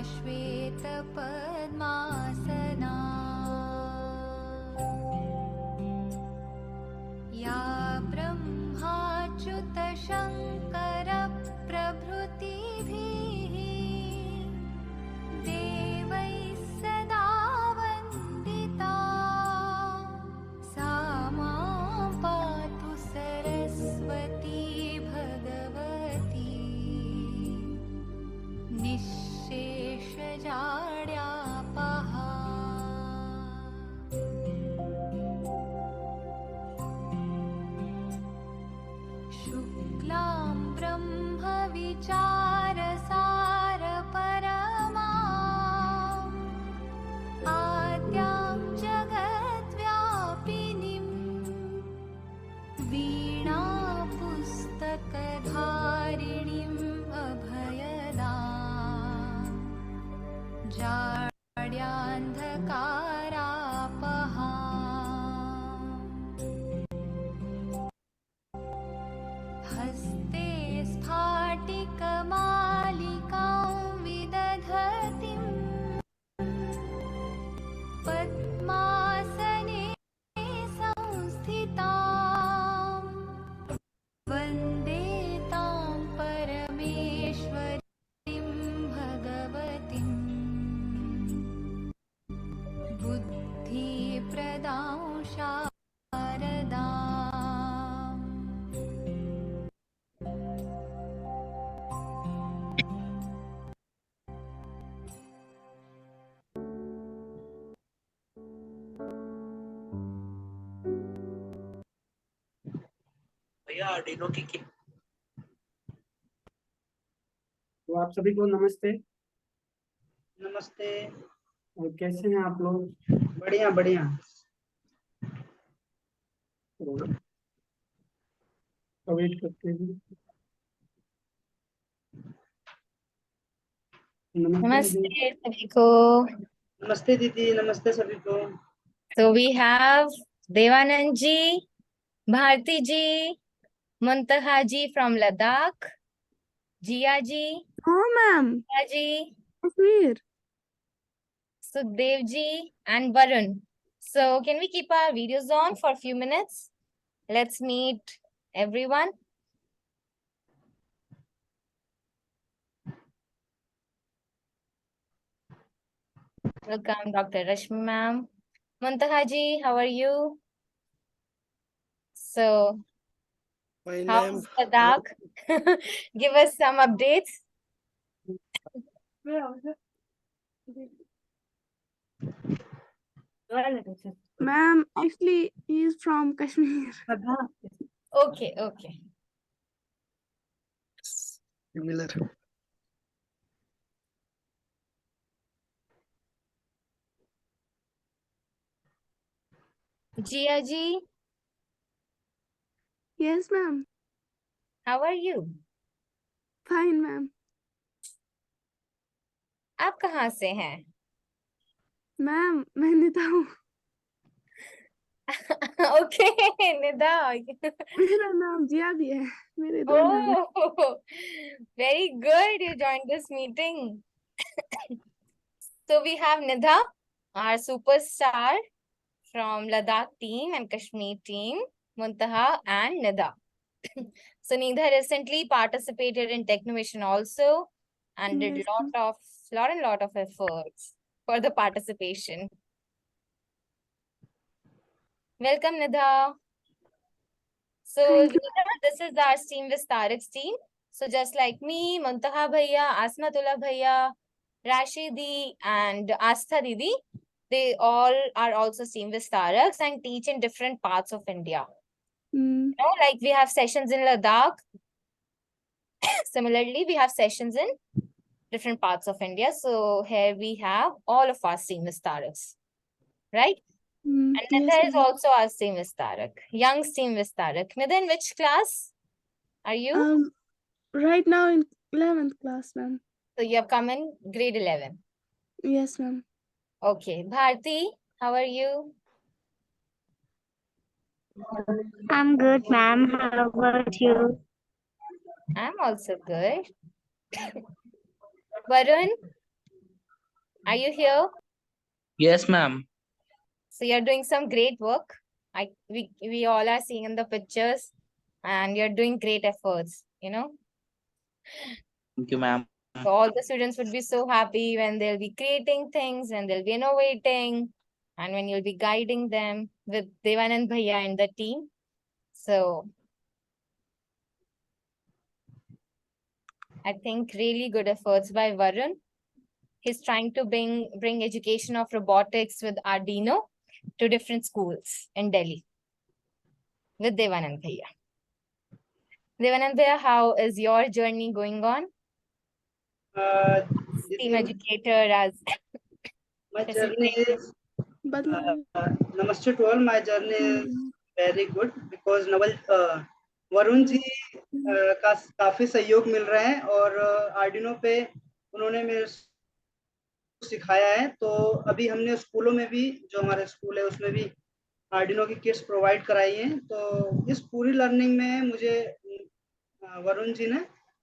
श्वेतपद्मासना या ब्रह्माच्युतशङ्करप्रभृतिभिः देवैः सदा वन्दिता सा मां पातु सरस्वती भगवती निःशेषजाड्यापहा शुक्लां ब्रह्मविचारसारपरमाम् आद्यां जगद्व्यापिनीं वीणापुस्तकधारिणीम् अभयदाम् जाड्यान्धकारापहाम् हस्ते स्फाटिकमालिकां विदधतीं पद्मासने संस्थितां वन्दे तां परमेश्वरीं भगवतीं बुद्धिप्रदां शारदाम् भैया आर्डिनो की तो आप सभी को नमस्ते। नमस्ते। और कैसे हैं आप लोग? बढ़िया बढ़िया। तो वेट करते हैं। नमस्ते सभी को। नमस्ते दीदी, नमस्ते सभी को। So we have Devanand ji, Bharti ji, Muntaha ji from Ladakh, Jia ji, Oh, ma'am. Priya ji, Kashmir. Sukhdev ji, and Varun. So can we keep our videos on for a few minutes? Let's meet everyone. Welcome, Dr. Rashmi ma'am. Muntaha ji, how are you? So, Fine, how's Ladakh? Give us some updates. Ma'am, actually, he's from Kashmir. Okay, okay. Similar. Jia ji, Yes, ma'am. how are you? Fine, ma'am. आप कहाँ से हैं? Ma'am, मैं निता हूँ। Okay, Nida. मेरा नाम जिया भी है। मेरे दो नाम हैं। Oh, very good. You joined this meeting. So we have Nidha, our superstar from Ladakh team and Kashmir team, Muntaha and Nidha. So Nidha recently participated in Technovation also and did Yes, lot of efforts for the participation. Welcome, Nidha. So Thank you. Nidha, this is our team with Tariq's team. So just like me, Muntaha Bhaiya, Asmatullah Bhaiya, Rashidi and Astha Didi, they all are also team with Tariq's and teach in different parts of India. Mm, You know, like we have sessions in Ladakh. Similarly, we have sessions in different parts of India. So here we have all of our team with Tariq's, right? And yes, Nidha is ma'am. also our team with Tariq, young team with Tariq. Nidha, in which class are you? Right now in 11th class, ma'am. So you have come in grade 11. Yes, ma'am. Okay. Bharti, how are you? I'm good, ma'am. How about you? I'm also good. Varun, Are you here? Yes, ma'am. So you're doing some great work. We all are seeing in the pictures, and you're doing great efforts, you know. Thank you, ma'am. So all the students would be so happy when they'll be creating things and they'll be innovating, and when you'll be guiding them with Devanand Bhaiya and the team. So I think really good efforts by Varun. He's trying to bring education of robotics with Arduino to different schools in Delhi with Devanand Bhaiya. Devanand Bhaiya, how is your journey going on? Team Didi, educator as my journey facilitator. is बदला namaste to all. My journey is hmm, very good because Varun ji का काफी सहयोग मिल रहा है और Arduino पे उन्होंने मेरे को सिखाया है। तो अभी हमने स्कूलों में भी, जो हमारे स्कूल है उसमें भी आर्डिनो की किट्स प्रोवाइड कराई हैं। तो इस पूरी लर्निंग में मुझे वरुण जी ने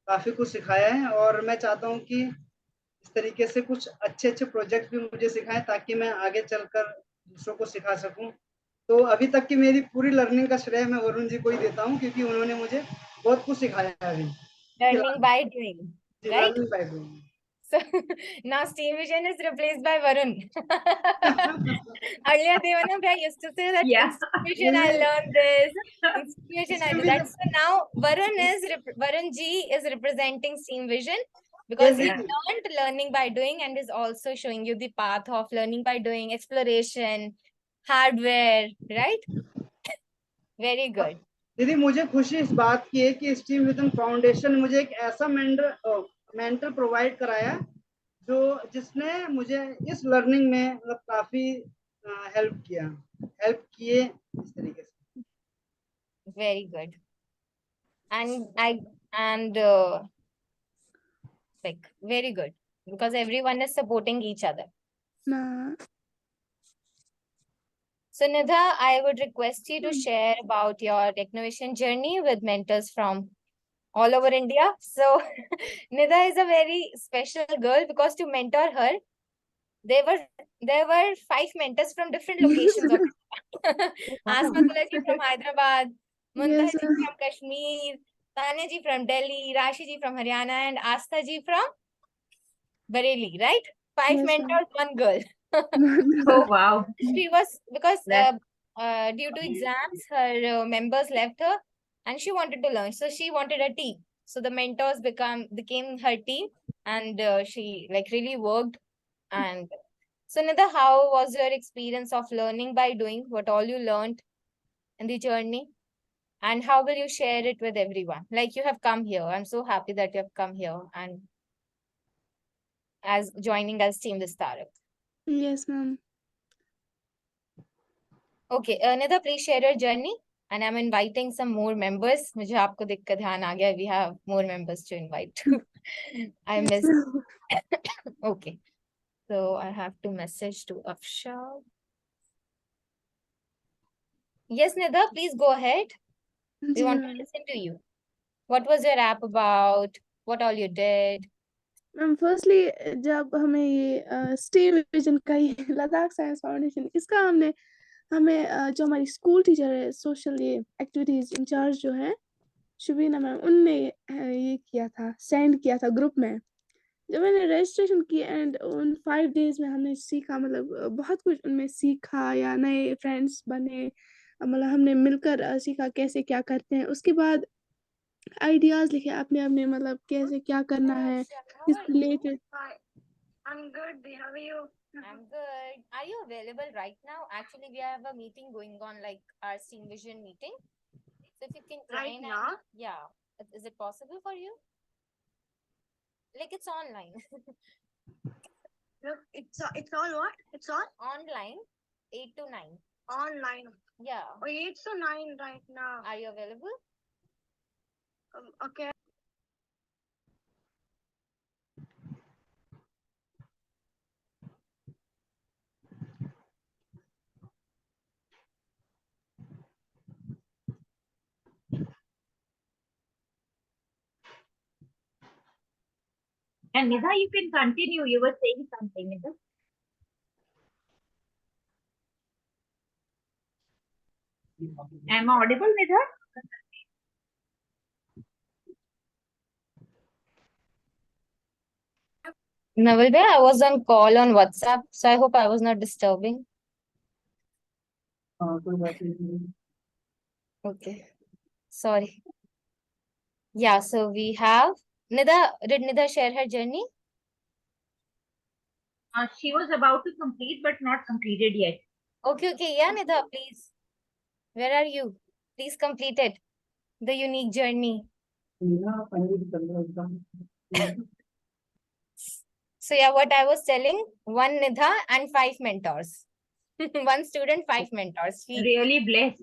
काफी कुछ सिखाया है और मैं चाहता हूँ कि इस तरीके से कुछ अच्छे प्रोजेक्ट भी मुझे सिखाएं ताकि मैं आगे चलकर दूसरों को सिखा सकूं। तो अभी तक की मेरी पूरी लर्निंग का श्रेय मैं वरुण जी को ही देता हूं क्योंकि उन्होंने मुझे बहुत कुछ सिखाया है अभी Learning by doing, right? Learning by doing. So now Steam Vision is replaced by Varun. Earlier, Devanand Bhai used to say that in Steam Vision I learned this, in Steam Vision I did that. So now Varun ji is representing Steam Vision because he learned learning by doing and is also showing you the path of learning by doing, exploration, hardware, right? Very good. दीदी मुझे खुशी इस बात की है कि steam Vision foundation मुझे एक ऐसा मेंटर प्रोवाइड कराया जो जिसने मुझे इस लर्निंग में मतलब काफी हेल्प किए इस तरीके से। Very good. And like very good because everyone is supporting each other. ना So Nidha, I would request you to share about your innovation journey with mentors from all over India. So Nidha is a very special girl because to mentor her, there were 5 mentors from different locations of Asmatullah ji from Hyderabad, Muntaha yes ji from Kashmir, Tanya ji from Delhi, Rashi ji from Haryana, and Astha ji from Bareilly, right? 5 yes mentors, 1 girl. oh Wow. She was because due to exams, her members left her, and she wanted to learn. So she wanted a team. So the mentors became her team, and she like really worked. And so Nida, how was your experience of learning by doing? What all you learned in the journey, and how will you share it with everyone? Like you have come here. I'm so happy that you have come here and as joining as Team Vistarak. yes ma'am Okay, Nida, please share your journey. And I'm inviting some more members. मुझे आपको देख कर ध्यान आ गया. We have more members to invite too. I yes, missed. ma'am. Okay. So I have to message to Afsha. Yes, Nida, please go ahead. We जी want to ma'am listen to you. What was your app about? What all you did? Ma'am firstly जब हमें ये stem vision का ये Ladakh science foundation इसका हमें जो हमारी स्कूल टीचर है सोशल ये एक्टिविटीज इंचार्ज जो है शुबीना मैम उनने ये किया था सेंड किया था ग्रुप में जब मैंने रजिस्ट्रेशन किया एंड उन 5 डेज में हमने सीखा मतलब बहुत कुछ उनमें सीखा या नए फ्रेंड्स बने मतलब हमने मिलकर सीखा कैसे क्या करते हैं उसके बाद आइडियाज लिखे अपने अपने मतलब कैसे क्या करना है इस related I'm good. How are you? I'm good. Are you available right now? Actually, we have a meeting going on, like our Steam Vision meeting. So if you can Right join, now? yeah, is it possible for you? Like it's online, Look, it's all what? It's all online, 8 to 9. online. Yeah. Oh, 8 to 9 right now. Are you available? Okay. And Nidha, you can continue. You were saying something, Nidha. Am I audible, Nidha? Naval Bhai, I was on call on WhatsApp, so I hope I was not disturbing. कोई बात नहीं। Okay, sorry. Yeah, so we have Nidha. Did Nidha share her journey? She was about to complete, but not completed yet. Okay, yeah, Nidha, please. Where are you? Please complete it. The unique journey. मेरा पंडित चंद्र एकदम So yeah, what I was telling, one Nidha and 5 mentors. One student, 5 mentors. Really blessed.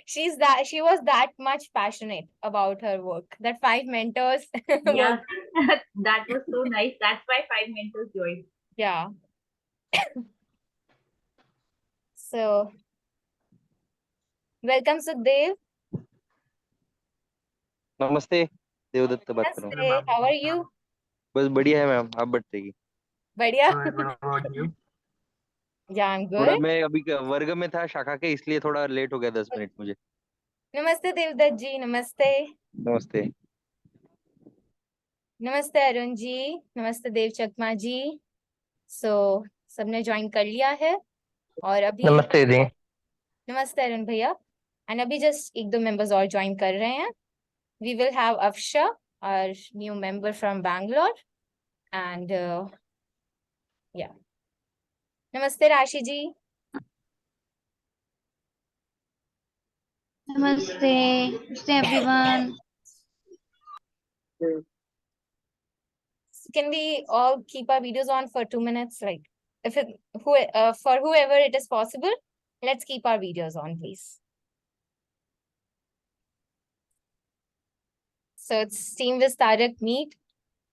She was that much passionate about her work that 5 mentors Yeah, were, that was so nice. That's why 5 mentors joined. yeah. So welcome Sudhev. नमस्ते देवदत्त बात कर रहा हूँ। Namaste. How are you? बस बढ़िया है ma'am, आप बताइए। Badhiya. Yeah, I'm थोड़ा good. मैं अभी वर्ग में था शाखा के, इसलिए थोड़ा लेट हो गया 10 मिनट मुझे। Namaste Devdutt ji. Namaste. नमस्ते। नमस्ते अरुण जी, नमस्ते देव चकमा जी। So सबने ज्वाइन कर लिया है और अभी नमस्ते दी। नमस्ते अरुण भैया। एंड अभी जस्ट 1-2 मेंबर्स और ज्वाइन कर रहे हैं। We will have Afsha, our new member from Bangalore, and yeah. Namaste Rashi ji. Namaste. Namaste everyone. Can we all keep our videos on for 2 minutes? Like, if it for whoever it is possible, let's keep our videos on, please. So it's Team with Tarak meet,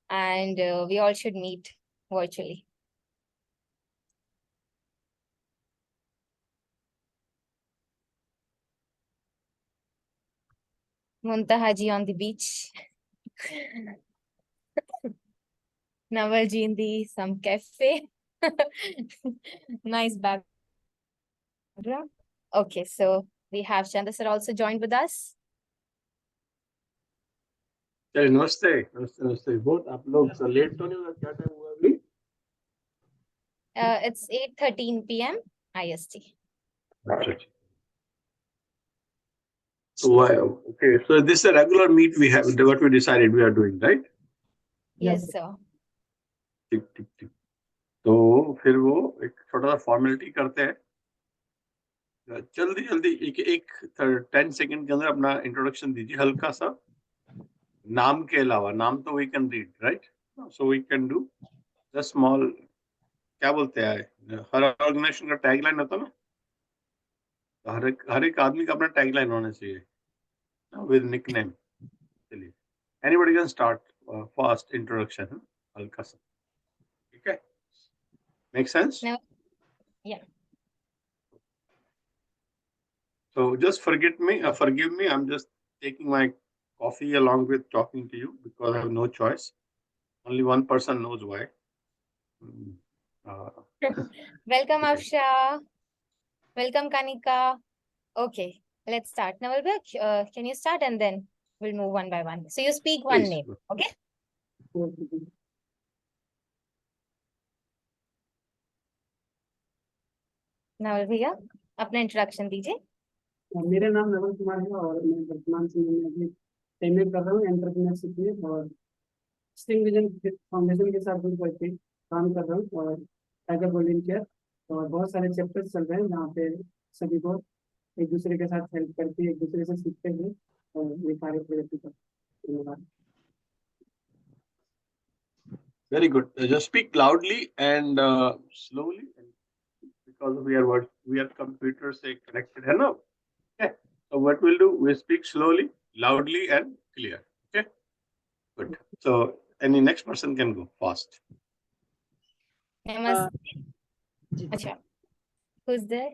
and we all should meet virtually. Muntahaji on the beach. Navalji in the some cafe. Nice background. Okay, so we have Chanda sir also joined with us. चलिए नमस्ते नमस्ते नमस्ते। बहुत आप लोग late तो नहीं हुआ? क्या टाइम हुआ अभी? It's 8:13 p.m. IST. So why? Okay, so this is a regular meet we have. What we decided we are doing, right? Yes, sir. ठीक ठीक ठीक। तो फिर वो एक छोटा सा फॉर्मेलिटी करते हैं। जल्दी जल्दी एक 10 सेकंड के अंदर अपना इंट्रोडक्शन दीजिए हल्का सा। नाम के अलावा, नाम तो we can read, right? So we can do the small, क्या बोलते हैं, हर ऑर्गेनाइजेशन का टैगलाइन होता है ना, हर एक आदमी का अपना टैगलाइन होना चाहिए विद निकनेम। चलिए, anybody can start fast introduction, हल्का सा, ठीक है? Make sense? No. Yeah. So just forgive me, I'm just taking my coffee along with talking to you because I have no choice. Only one person knows why. Welcome, Afsha. Welcome, Kanika. Okay, let's start. Naval bhai, can you start and then we'll move one by one. So you speak one Please. name, okay? Naval भैया, अपना introduction दीजिए। मेरा नाम नवल कुमार है और मैं वर्तमान समय में अभी एमए कर रहा हूँ एंटरप्रेन्योरशिप में और स्टिंग विजन फाउंडेशन के साथ जुड़ करके काम कर रहा हूँ और एज ए वॉलंटियर। और बहुत सारे चैप्टर्स चल रहे हैं जहाँ पे सभी को एक दूसरे के साथ हेल्प करके एक दूसरे से सीखते हुए और ये कार्य प्रगति करते हैं। धन्यवाद। Very good. Just speak loudly and slowly, because we are computers connected, है ना? Okay. So what we'll do, we speak slowly, loudly, and clear. Okay. Good. So any next person can go fast. Namaste. Acha. Who's there?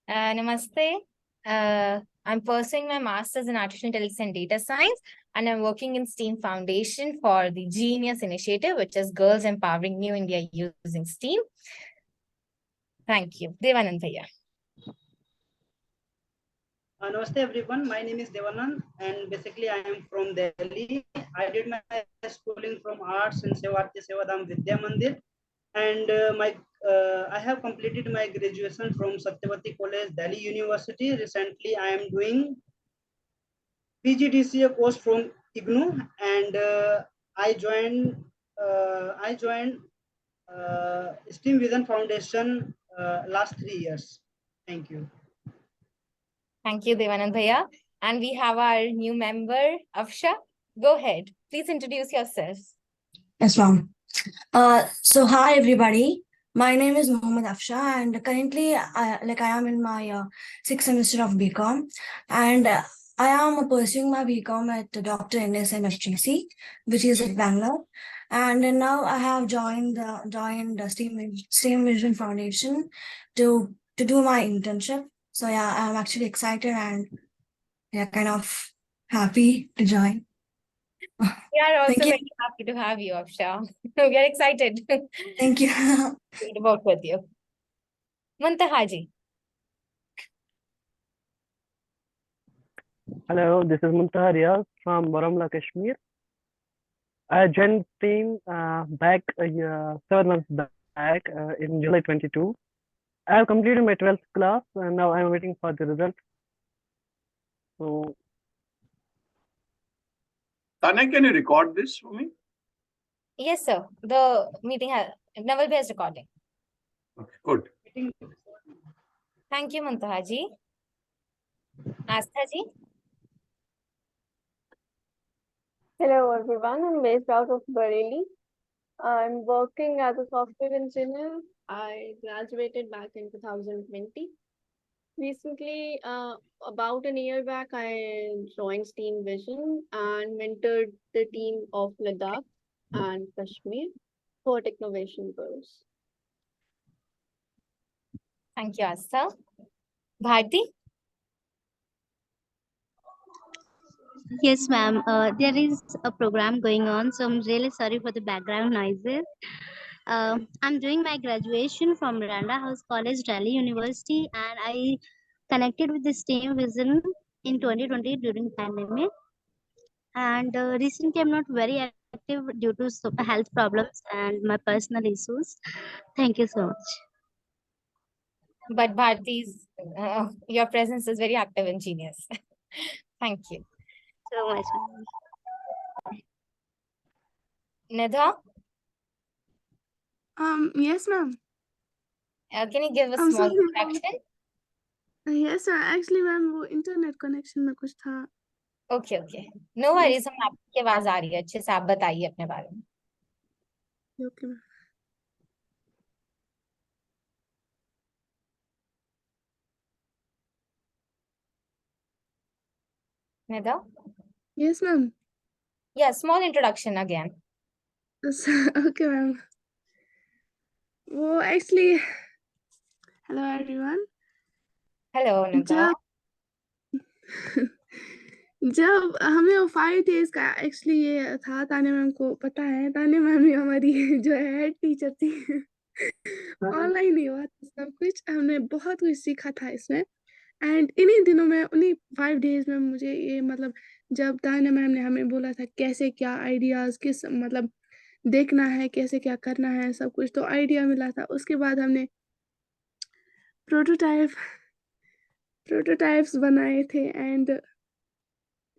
Namaste. I'm pursuing my master's in artificial intelligence and data science, and I'm working in STEAM Foundation for the Genius Initiative, which is Girls Empowering New India Using STEAM. Thank you. Devanand Bhaiya. Namaste everyone. My name is Devanand, and basically I am from Delhi. I did my schooling from arts in Sevarti Sevadam Vidya Mandir, and I have completed my graduation from Satyavati College, Delhi University. Recently, I am doing PGDCA course from IGNU, and I joined STEAM Vision Foundation last 3 years. Thank you. Thank you, Devanand Bhaiya. And we have our new member, Afsha. Go ahead. Please introduce yourself. Yes, ma'am. So hi everybody. My name is Mohammad Afsha, and currently, I am in my sixth semester of BCom, and I am pursuing my BCom at Dr. NSM HGC, which is at Bangalore, and then now I have joined the STEAM Vision Foundation to do my internship. So yeah, I'm actually excited and yeah, kind of happy to join. We are also Thank you. very happy to have you, Afsha. We are excited Thank you. to work with you. Muntahaji. Hello, this is Muntaha Riaz from Baramla, Kashmir. I joined team back 7 months back in July 22. I have completed my 12th class and now I'm waiting for the result. So, Tanya, can you record this for me? Yes, sir. The meeting has Naval Bhaiya's recording. Okay, good. Thank you, Muntahaji. Astha ji. Hello everyone, I'm based out of Bareilly. I'm working as a software engineer. I graduated back in 2020. Recently, about a year back, I joined STEAM Vision and mentored the team of Ladakh and Kashmir for Technovation Girls. Thank you, Astha. Bharti. Yes, ma'am. There is a program going on, so I'm really sorry for the background noises. I'm doing my graduation from Randa House College, Delhi University, and I connected with the STEAM Vision in 2020 during pandemic. And recently, I'm not very active due to health problems and my personal issues. Thank you so much. But Bharti's, your presence is very active and genius. Thank you. So much. Nidha, Yes, ma'am. can you give a I'm small sorry, ma'am. introduction? Yes, sir. Actually, ma'am वो internet connection में कुछ था. Okay, okay. No worries. हम आपकी आवाज आ रही है अच्छे से. आप बताइए अपने बारे में. Okay, ma'am. Nidha? Yes, ma'am. Yeah, small introduction again. Okay, ma'am. वो actually, hello everyone. Hello, Nidha. जब हमें वो 5 days का एक्चुअली ये था, तान्या मैम को पता है, तान्या मैम ही हमारी जो है हेड टीचर थी. ऑनलाइन ही हुआ था सब कुछ. हमने बहुत कुछ सीखा था इसमें. एंड इन्हीं दिनों में, उन्हीं 5 days में मुझे ये मतलब जब तान्या मैम ने हमें बोला था कैसे क्या आइडियाज़ किस मतलब देखना है, कैसे क्या करना है, सब कुछ तो आइडिया मिला था. उसके बाद हमने प्रोटोटाइप्स बनाए थे एंड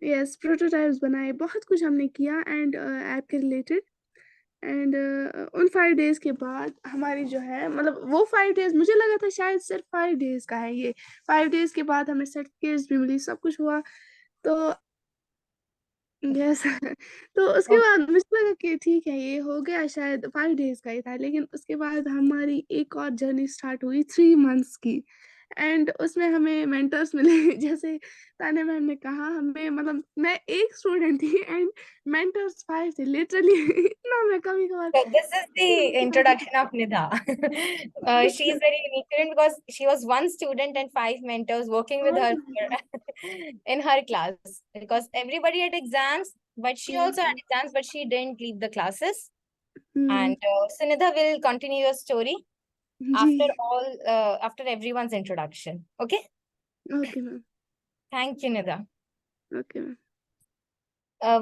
यस प्रोटोटाइप्स बनाए. बहुत कुछ हमने किया एंड ऐप के रिलेटेड. एंड उन 5 days के बाद हमारी जो है मतलब वो 5 days मुझे लगा था शायद सिर्फ 5 days का है ये. 5 days के बाद हमें सर्टिफिकेट्स भी मिली, सब कुछ हुआ. तो यस तो उसके बाद मुझे लगा कि ठीक है ये हो गया, शायद 5 days का ही था. लेकिन उसके बाद हमारी एक और जर्नी स्टार्ट हुई 3 months की. एंड उसमें हमें मेंटर्स मिले जैसे तान्या मैम ने कहा. हमें मतलब मैं एक स्टूडेंट थी एंड मेंटर्स 5 थे लिटरली. इतना मैं कभी-कभार So this is the introduction of Nidha. She is very unique student because she was one student and 5 mentors working with her in her class. Because everybody had exams, but she also had exams, but she didn't leave the classes. And so Nidha will continue your story after ji. all, after everyone's introduction. Okay? Okay, ma'am. Thank you, Nidha. Okay, ma'am.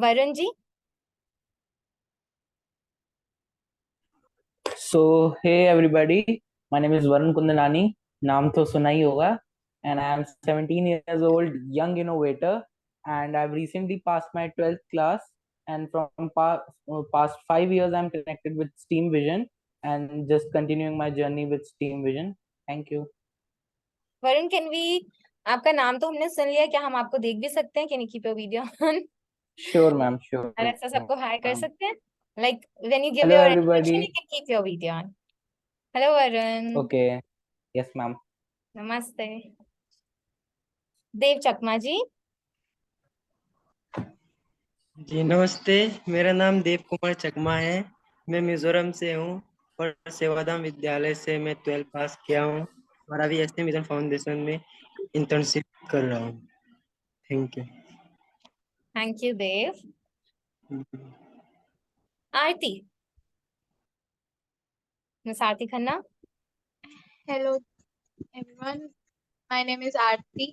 Varun ji? So, hey everybody, my name is Varun Kundanani. नाम तो सुना ही होगा. And I am 17 years old, young innovator, and I've recently passed my 12th class. And from past 5 years, I'm connected with Steam Vision and just continuing my journey with Steam Vision. Thank you. Varun, can we? आपका नाम तो हमने सुन लिया, क्या हम आपको देख भी सकते हैं? Can you keep your video on? Sure, ma'am. Sure. और ऐसा सबको हाय कर ma'am. सकते हैं? Like when you give Hello, your introduction, everybody. you can keep your video on. Hello, Varun. Okay. Yes, ma'am. नमस्ते. देव चकमा जी. जी नमस्ते, मेरा नाम देव कुमार चकमा है। मैं मिजोरम से हूँ और सेवाधाम विद्यालय से मैं 12th पास किया हूँ और अभी एस मिशन फाउंडेशन में इंटर्नशिप कर रहा हूँ। Thank you. Thank you, Dev. Aarti. Miss Aarti Khanna. Hello everyone, my name is Aarti.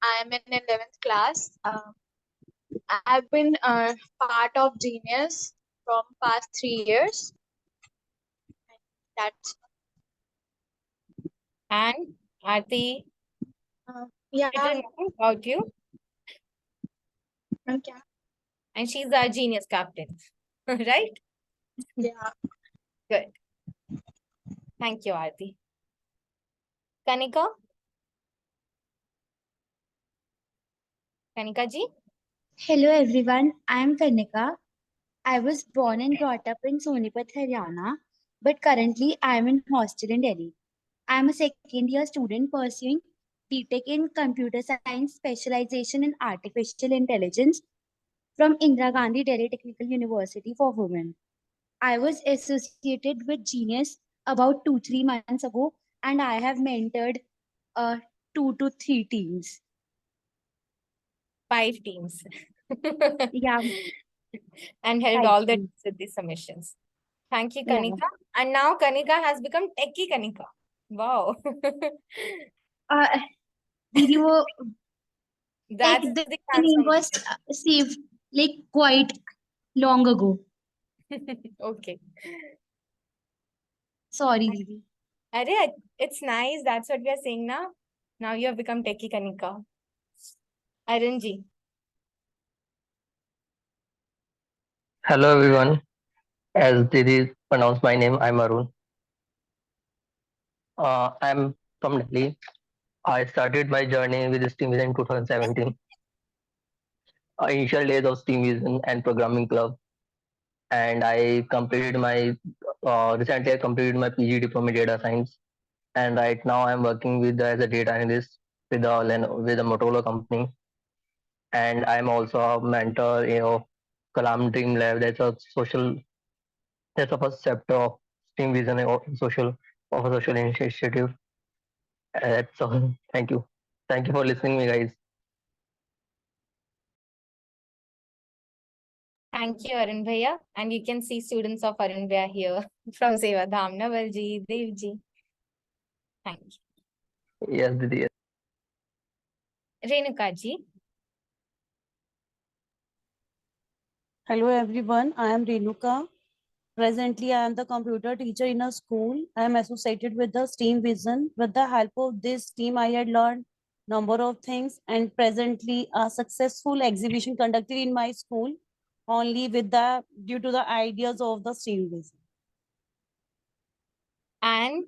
I am in 11th class. I've been part of Genius from past 3 years. That's And Aarti, yeah. little more about you. Okay. And she's our genius captain, right? Yeah. Good. Thank you, Aarti. Kanika? Kanika ji? Hello everyone, I am Karnika. I was born and brought up in Sonipat, Haryana, but currently I am in hostel in Delhi. I am a second year student pursuing BTech in Computer Science specialization in Artificial Intelligence from Indira Gandhi Delhi Technical University for Women. I was associated with Genius about 2-3 months ago and I have mentored 2 to 3 teams. 5 teams. Yeah. And helped 5 all the teams. teams with the submissions. Thank you, Yeah. Kanika. And now Kanika has become Techie Kanika. Wow. Video That's like the the name transformation. was saved like quite long ago. Okay. Sorry, Didi. Arey, it's nice. That's what we are saying now. Now you have become Techie Kanika. Arun ji. Hello everyone. As Didi pronounced my name, I'm Arun. I'm from Delhi. I started my journey with Steam Vision in 2017. Initial days of Steam Vision and Programming Club, and I completed my recently I completed my PG diploma in data science, and right now I'm working with as a data analyst with with a Motorola company, and I'm also a mentor of Kalam Dream Lab. That's a first chapter of Steam Vision of a social initiative. That's all. Thank you. Thank you for listening me, guys. Thank you, Arun Bhaiya. And you can see students of Arun Bhaiya here from Seva Dham, Naval ji, Dev ji. Thank you. Yes, Didi. Yes. Renuka ji. Hello everyone, I am Renuka. Presently, I am the computer teacher in a school. I am associated with the STEAM Vision. With the help of this team, I had learned number of things, and presently a successful exhibition conducted in my school only with the due to the ideas of the STEAM Vision. And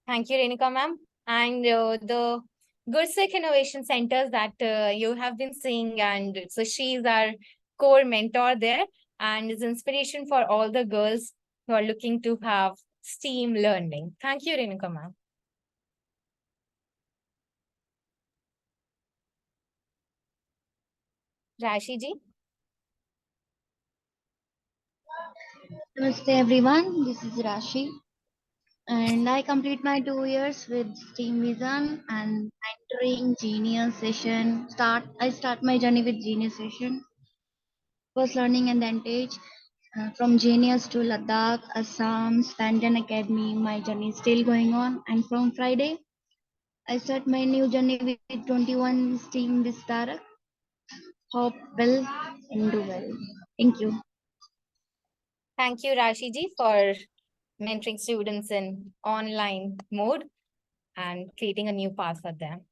thank you, Renuka ma'am. And the Gursik Innovation Centers that you have been seeing, and so she is our core mentor there and is inspiration for all the girls who are looking to have STEAM learning. Thank you, Renuka ma'am. Rashi ji. Namaste everyone, this is Rashi and I complete my 2 years with Steam Vision and mentoring Genius session. I start my journey with Genius session. First learning and then teach. From Genius to Ladakh, Assam, Spandan Academy, my journey is still going on. And from Friday, I start my new journey with 21 STEAM Vistara. Hope well and do well. Thank you. Thank you, Rashi ji, for mentoring students in online mode and creating a new path for them.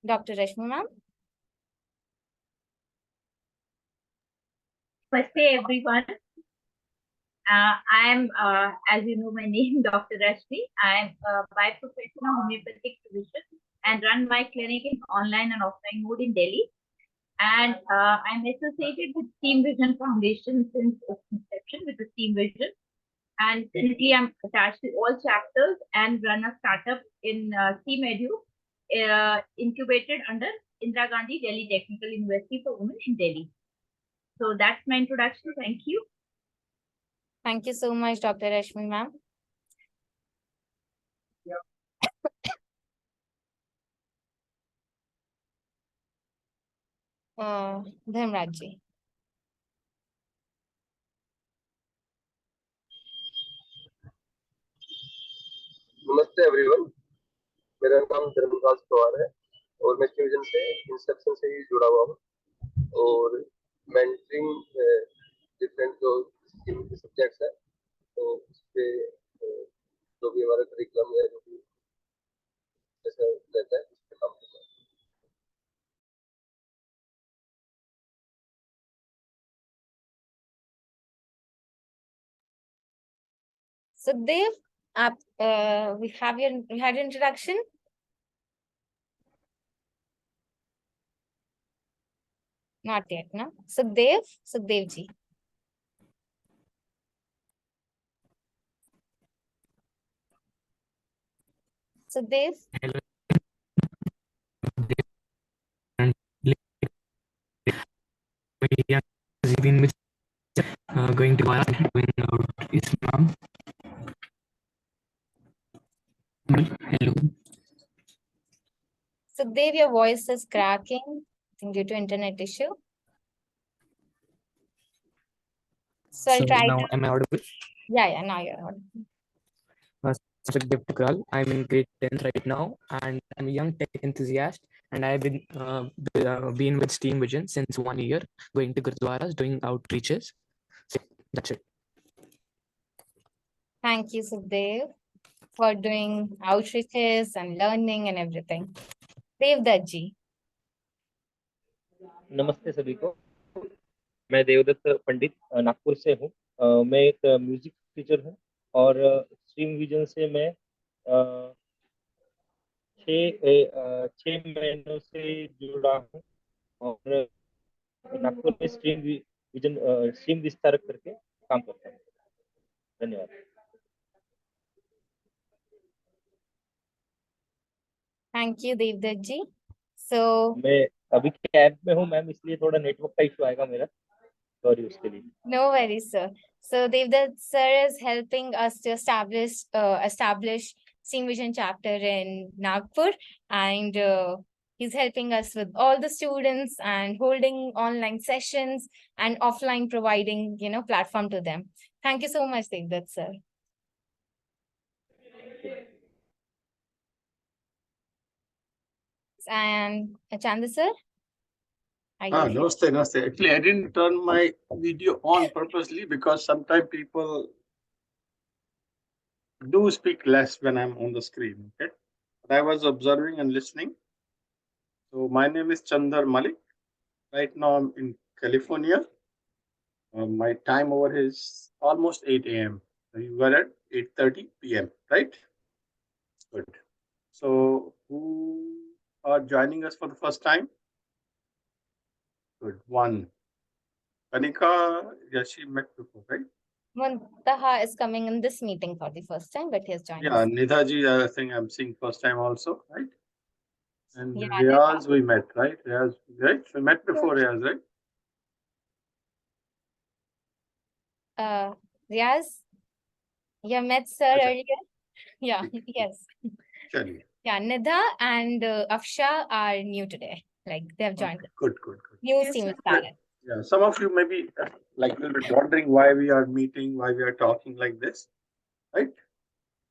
Dr. Rashmi ma'am. Namaste everyone. I am, as you know, my name Dr. Rashmi. I am by profession a homeopathic physician and run my clinic in online and offline mode in Delhi. And I'm associated with Steam Vision Foundation since its inception with the Steam Vision. And currently I'm attached to all chapters and run a startup in Steam Edu, incubated under Indira Gandhi Delhi Technical University for Women in Delhi. So that's my introduction. Thank you. Thank you so much, Dr. Rashmi ma'am. Dharmraj ji. नमस्ते everyone, मेरा नाम धर्मराज पवार है और मैं ट्यूजन से Inception से ही जुड़ा हुआ हूँ और मेंटरिंग डिफरेंट जो सब्जेक्ट्स है तो उस पे जो भी हमारा करिकुलम है जो भी जैसा रहता है उस पे काम करता है। Sukhdev, we had your introduction. Not yet, no? Sukhdev ji. Sukhdev. Hello. Going to going out Islam. Hello. Sukhdev, your voice is cracking, I think due to internet issue. So I'll try now to... am I audible? Yeah, now you're audible. Sukhdev Tukral. I'm in grade 10 right now, and I'm a young tech enthusiast. And I've been with Steam Vision since 1 year, going to Gurdwaras, doing outreaches. So that's it. Thank you, Sukhdev, for doing outreaches and learning and everything. Devdutt ji. नमस्ते सभी को, मैं देवदत्त पंडित नागपुर से हूँ। मैं एक music teacher हूँ और स्ट्रीम विजन से मैं 6 महीनों से जुड़ा हूँ और नागपुर में स्ट्रीम विस्तारक करके काम करता हूँ। धन्यवाद। Thank you, Devdutt ji. So मैं अभी कैब में हूँ मैम, इसलिए थोड़ा नेटवर्क का इशू आएगा मेरा, सॉरी उसके लिए। No worries, sir. So Devdutt sir is helping us to establish Steam Vision chapter in Nagpur, and he's helping us with all the students and holding online sessions and offline providing, platform to them. Thank you so much, Devdutt sir. And Chanda sir? Namaste, namaste. Actually, I didn't turn my video on purposely because sometimes people do speak less when I'm on the screen. Okay, but I was observing and listening. So my name is Chandar Malik. Right now I'm in California. My time over here is almost 8 a.m. You were at 8:30 p.m. Right? Good. So who are joining us for the first time? Good. One. Kanika, yeah, she met before, right? Muntaha is coming in this meeting for the first time, but he has joined Yeah, us. Nidhaji, I think I'm seeing first time also, right? And Yeah, Riaz, we met, right? Riaz, right? We met before Riaz, right? Riaz, you met sir earlier? Yeah, yes. Yeah, Nidha and Afsha are new today. Like they have joined. Good. New team started. Yeah, some of you may be like a little bit wondering why we are meeting, why we are talking like this, right?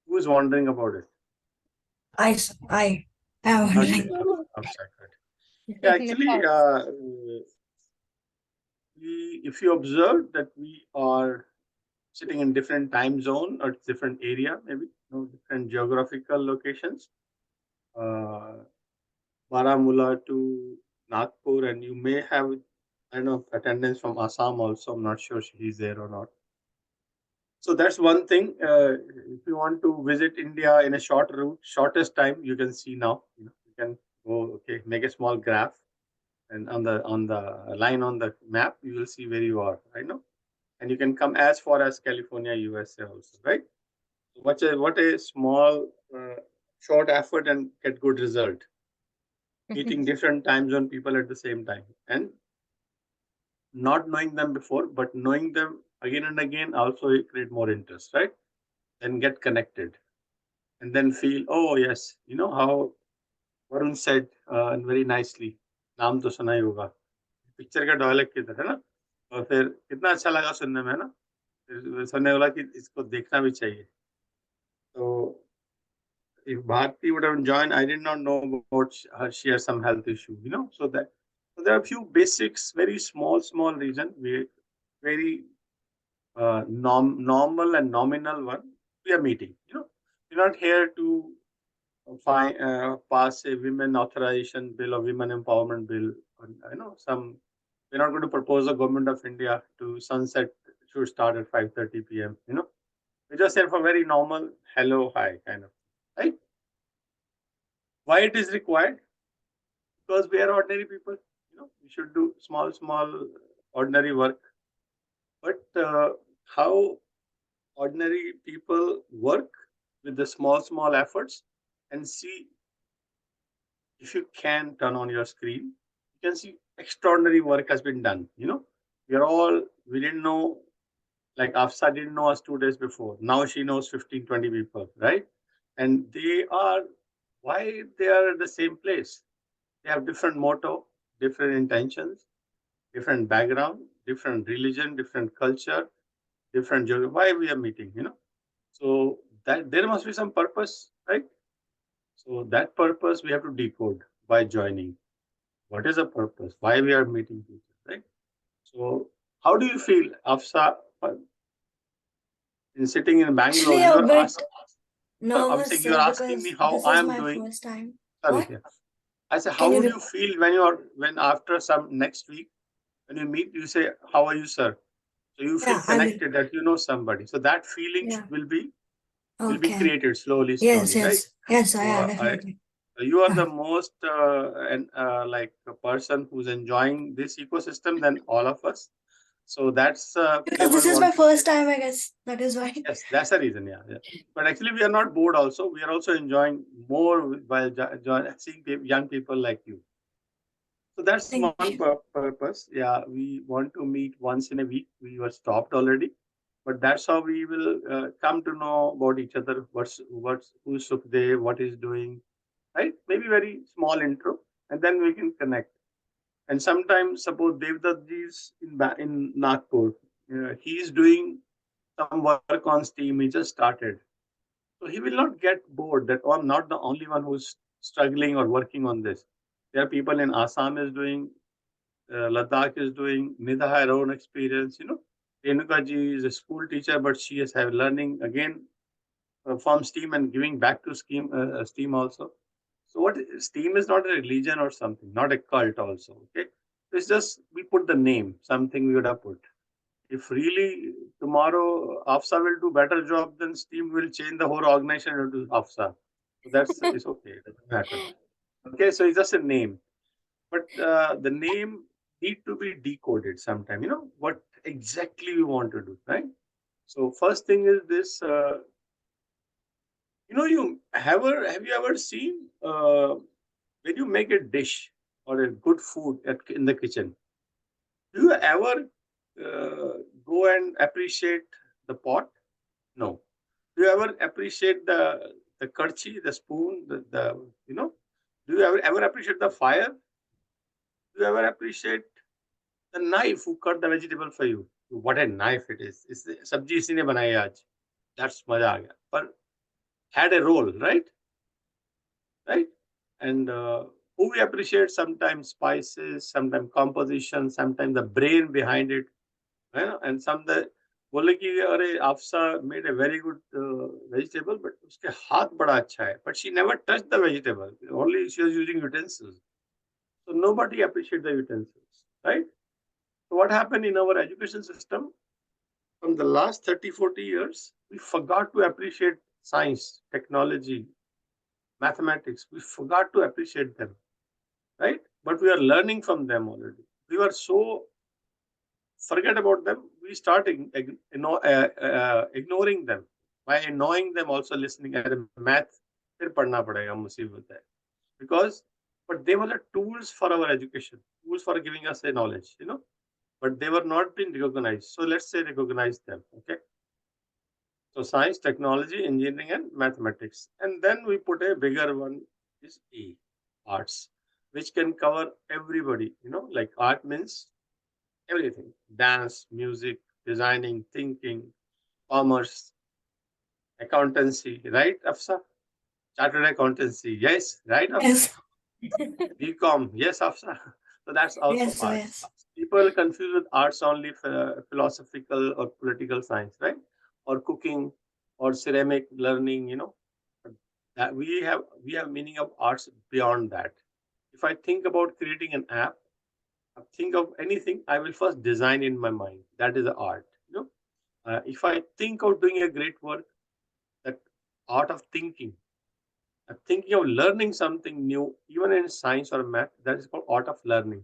Who's wondering about it? I am Okay, wondering. outside. Yeah, actually, if you observe that we are sitting in different time zone or different area, maybe different geographical locations, Baramulla to Nagpur, and you may have attendance from Assam also. I'm not sure he's there or not. So that's one thing. If you want to visit India in a short route, shortest time, you can see now. You can go, make a small graph, and on the line on the map, you will see where you are. Right now, and you can come as far as California, USA also. Right. So what a small, short effort and get good result. Meeting different time zone people at the same time, and not knowing them before, but knowing them again and again also create more interest, right? And get connected, and then feel, oh yes, how Varun said and very nicely, नाम तो सुना ही होगा, picture का dialogue की तरह है ना, और फिर कितना अच्छा लगा सुनने में ना, फिर सुनने वाला कि इसको देखना भी चाहिए. तो if Bharti would have joined, I did not know about her. She has some health issue, So there are a few basics, very small reason, very normal and nominal one. We are meeting, We're not here to pass a women authorization bill or women empowerment bill. Or, some. We're not going to propose a government of India to sunset should start at 5:30 p.m. We just here for very normal hello, hi kind of, right? Why it is required? Because we are ordinary people. We should do small ordinary work. But how ordinary people work with the small efforts, and see, if you can turn on your screen, you can see extraordinary work has been done. We didn't know, like Afsa didn't know us 2 days before. Now she knows 15, 20 people, right? And why they are at the same place? They have different motto, different intentions, different background, different religion, different culture, different geography. Why we are meeting, So that there must be some purpose, right? So that purpose we have to decode by joining. What is the purpose? Why we are meeting people, right? So how do you feel, Afsa, in sitting in Bangalore? Actually, You a are bit asking. I'm nervous, saying you're sir, asking me because how this I is am my doing. first time. Sorry, What? yeah. I say, Can how you would repeat? you feel when after some next week, when you meet, you say, how are you, sir? So you feel Yeah, I will. connected, that you know somebody. So that feeling Yeah. will be Okay. created slowly, Yes, right? yes, So yeah, definitely. you are the most like a person who's enjoying this ecosystem than all of us. So that's Because flavor this we is my want to share. first time, I guess. That is why. Yes, that's the reason. Yeah. But actually, we are not bored. Also, we are also enjoying more while seeing young people like you. So that's Thank one you. purpose. Yeah, we want to meet once in a week. We were stopped already, but that's how we will come to know about each other. Who's Sukhdev, what he's doing, right? Maybe very small intro, and then we can connect. And sometimes, suppose Devdutt is in Nagpur, he's doing some work on Steam. He just started, so he will not get bored that, oh, I'm not the only one who's struggling or working on this. There are people in Assam is doing, Ladakh is doing, Nidha had her own experience, Renuka ji is a school teacher, but she is have learning again from STEAM and giving back to STEAM also. So STEAM is not a religion or something, not a cult also. Okay, it's just we put the name, something we would have put. If really tomorrow AFSA will do better job, then STEAM will change the whole organization into AFSA. So it's okay, it doesn't matter. Okay, so it's just a name, but the name need to be decoded sometime. What exactly we want to do, right? So first thing is this. Have you ever seen when you make a dish or a good food in the kitchen? Do you ever go and appreciate the pot? No. Do you ever appreciate the karchi, the spoon, Do you ever appreciate the fire? Do you ever appreciate the knife who cut the vegetable for you? What a knife it is! Sabji isi ne banai aaj. That's मजा आ गया. But had a role, right? Right? And who we appreciate sometimes spices, sometimes composition, sometimes the brain behind it. And some the बोले कि अरे Afsa made a very good vegetable, but उसके हाथ बड़ा अच्छा है. But she never touched the vegetable. Only she was using utensils. So nobody appreciates the utensils, right? So what happened in our education system? From the last 30, 40 years, we forgot to appreciate science, technology, mathematics. We forgot to appreciate them, right? But we are learning from them already. We were so forget about them. We start ignoring them. By knowing them, also listening at math, फिर पढ़ना पड़ेगा मुसीबत है. Because, but they were the tools for our education, tools for giving us a knowledge, but they were not being recognized. So let's say recognize them, okay? So science, technology, engineering, and mathematics. And then we put a bigger one is E, arts, which can cover everybody, like art means everything: dance, music, designing, thinking, commerce, accountancy, right, Afsa? Chartered accountancy, yes, right, Afsa? Yes. BCom, yes, Afsa. So that's also Yes, art. yes. People confuse with arts only philosophical or political science, right? Or cooking or ceramic learning, that we have meaning of arts beyond that. If I think about creating an app, I think of anything, I will first design in my mind. That is the art. If I think of doing a great work, that art of thinking, thinking of learning something new, even in science or math, that is called art of learning.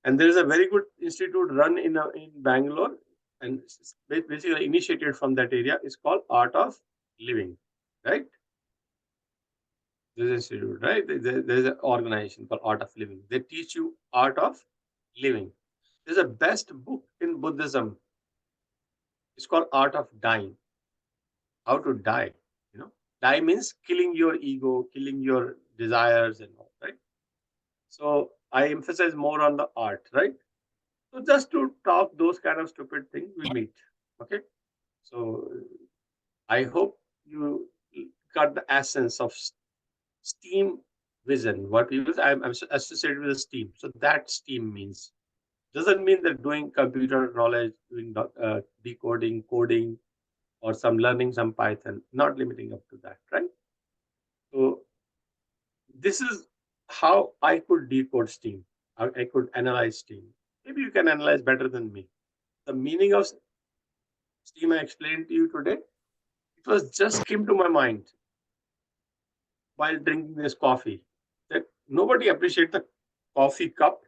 And there is a very good institute run in Bangalore, and basically initiated from that area. Is called Art of Living, right? This institute, right? There's an organization called Art of Living. They teach you art of living. There's a best book in Buddhism. It's called Art of Dying. How to die. Die means killing your ego, killing your desires and all, right? So I emphasize more on the art, right? So just to talk those kind of stupid things, we meet. Okay. So I hope you got the essence of STEAM vision. What we use, I'm associated with the STEAM. So that STEAM means doesn't mean that doing computer knowledge, doing decoding, coding, or some learning some Python. Not limiting up to that, right? So this is how I could decode STEAM. I could analyze STEAM. Maybe you can analyze better than me. The meaning of STEAM I explained to you today, it was just came to my mind while drinking this coffee. That nobody appreciates the coffee cup,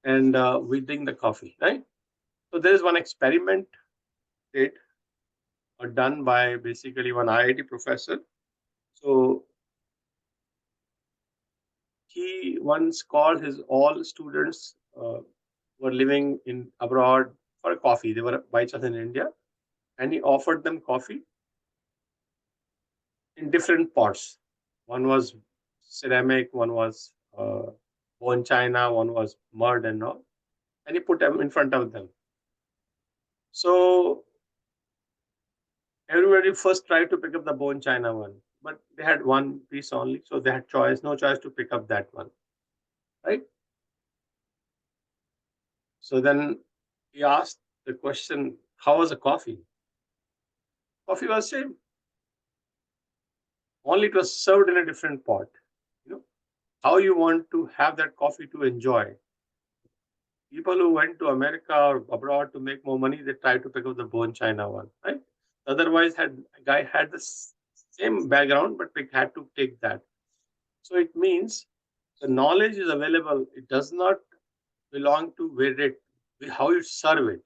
and we drink the coffee, right? So there is one experiment did or done by basically one IIT professor. So he once called his all students were living in abroad for coffee. They were by chance in India, and he offered them coffee in different pots. One was ceramic, one was bone china, one was mud and all, and he put them in front of them. So everybody first tried to pick up the bone china one, but they had one piece only, so they had no choice to pick up that one, right? So then he asked the question, how was the coffee? Coffee was same, only it was served in a different pot. How you want to have that coffee to enjoy. People who went to America or abroad to make more money, they try to pick up the bone china one, right? Otherwise, guy had the same background, but had to take that. So it means the knowledge is available. It does not belong to how you serve it.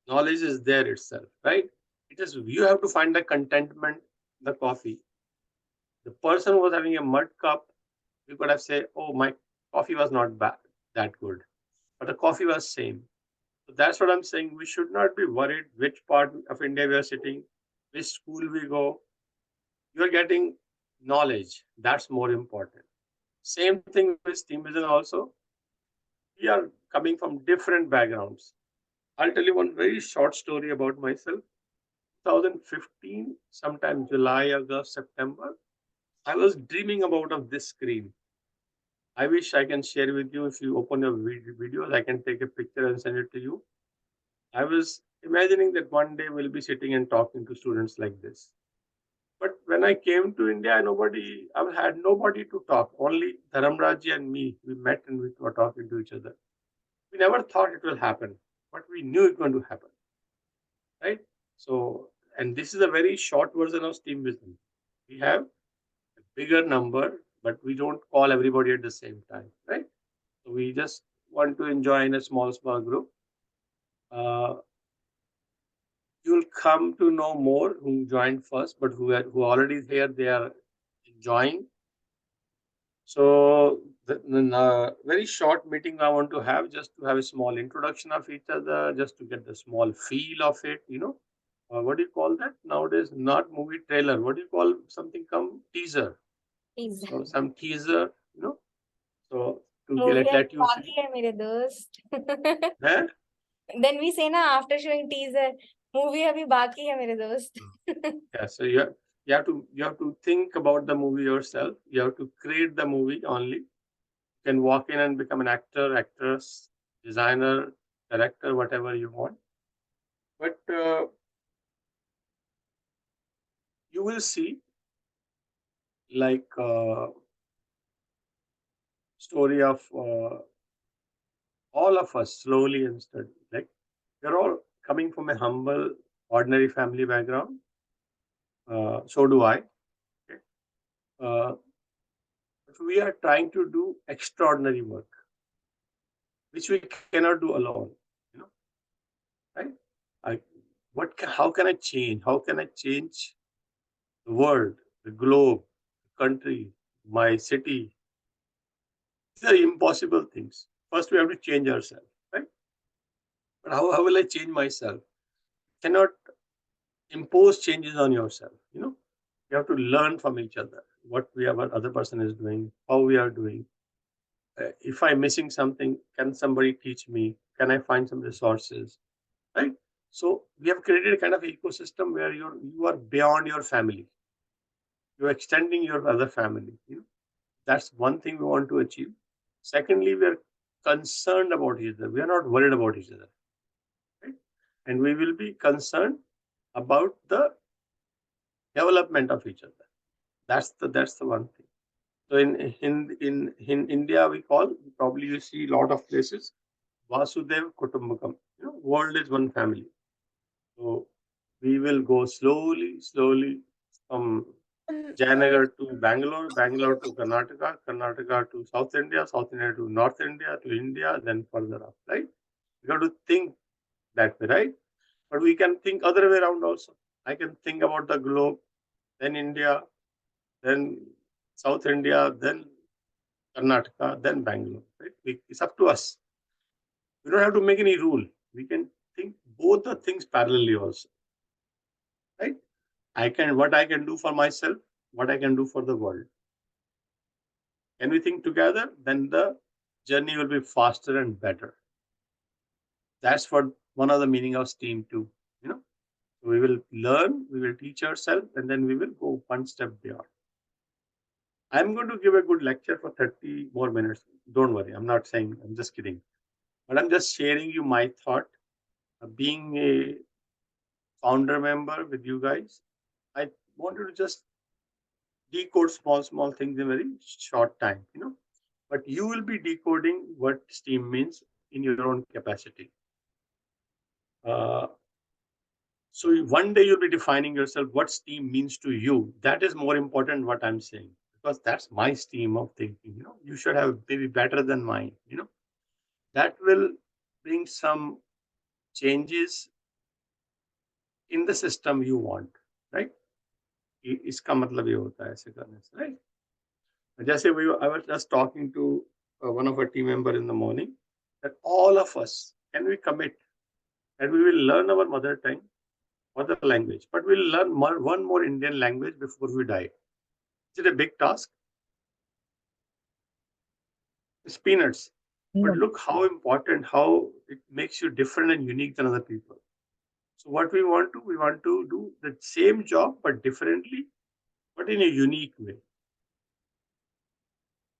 Knowledge is there itself, right? It is you have to find the contentment, the coffee. The person who was having a mud cup, you could have said, "Oh, my coffee was not that good," but the coffee was same. So that's what I'm saying. We should not be worried which part of India we are sitting, which school we go. You are getting knowledge. That's more important. Same thing with STEAM vision also. We are coming from different backgrounds. I'll tell you one very short story about myself. 2015, sometime July, August, September, I was dreaming about of this screen. I wish I can share with you. If you open your videos, I can take a picture and send it to you. I was imagining that one day we'll be sitting and talking to students like this. But when I came to India, I had nobody to talk. Only Dharamraji and me. We met and we were talking to each other. We never thought it will happen, but we knew it going to happen, right? So, and this is a very short version of STEAM Vision. We have a bigger number, but we don't call everybody at the same time, right? So we just want to enjoy in a small group. You'll come to know more who joined first, but who already here, they are enjoying. So the very short meeting I want to have, just to have a small introduction of each other, just to get the small feel of it, what do you call that nowadays? Not movie trailer. What do you call something? Come teaser. Teaser. So some teaser, So to Movie let you बाकी see. है मेरे दोस्त. Eh? Then we say na after showing teaser, movie अभी बाकी है मेरे दोस्त. Yeah, so you have to think about the movie yourself. You have to create the movie only. You can walk in and become an actor, actress, designer, director, whatever you want. But you will see, like story of all of us slowly and steadily. Like we're all coming from a humble, ordinary family background. So do I. Okay? But we are trying to do extraordinary work, which we cannot do alone. Right? I, how can I change? How can I change the world, the globe, the country, my city? These are impossible things. First, we have to change ourselves, right? But how will I change myself? Cannot impose changes on yourself. You have to learn from each other. What other person is doing, how we are doing. If I'm missing something, can somebody teach me? Can I find some resources? Right? So we have created a kind of ecosystem where you are beyond your family. You're extending your other family. That's one thing we want to achieve. Secondly, we are concerned about each other. We are not worried about each other. Right? And we will be concerned about the development of each other. That's the one thing. So in India, we call, probably you see a lot of places, Vasudev Kutumbakam. World is one family. So we will go slowly from Jayanagar to Bangalore, Bangalore to Karnataka, Karnataka to South India, South India to North India, to India, then further up, right? We got to think that way, right? But we can think other way around also. I can think about the globe, then India, then South India, then Karnataka, then Bangalore, right? It's up to us. We don't have to make any rule. We can think both the things parallelly also, right? What I can do for myself, what I can do for the world. Can we think together? Then the journey will be faster and better. That's what one of the meaning of STEAM too. We will learn, we will teach ourselves, and then we will go one step beyond. I'm going to give a good lecture for 30 more minutes. Don't worry, I'm not saying, I'm just kidding. But I'm just sharing you my thought. Being a founder member with you guys, I wanted to just decode small things in a very short time, But you will be decoding what STEAM means in your own capacity. So one day you'll be defining yourself what STEAM means to you. That is more important what I'm saying, because that's my stream of thinking. You should have maybe better than mine. That will bring some changes in the system you want, right? इसका मतलब ये होता है ऐसे करने से, right? जैसे I was just talking to one of our team member in the morning, that all of us, can we commit that we will learn our mother tongue, mother language, but we'll learn one more Indian language before we die. Is it a big task? It's peanuts. But look how important, how it makes you different and unique than other people. So what we want to do the same job but differently, but in a unique way.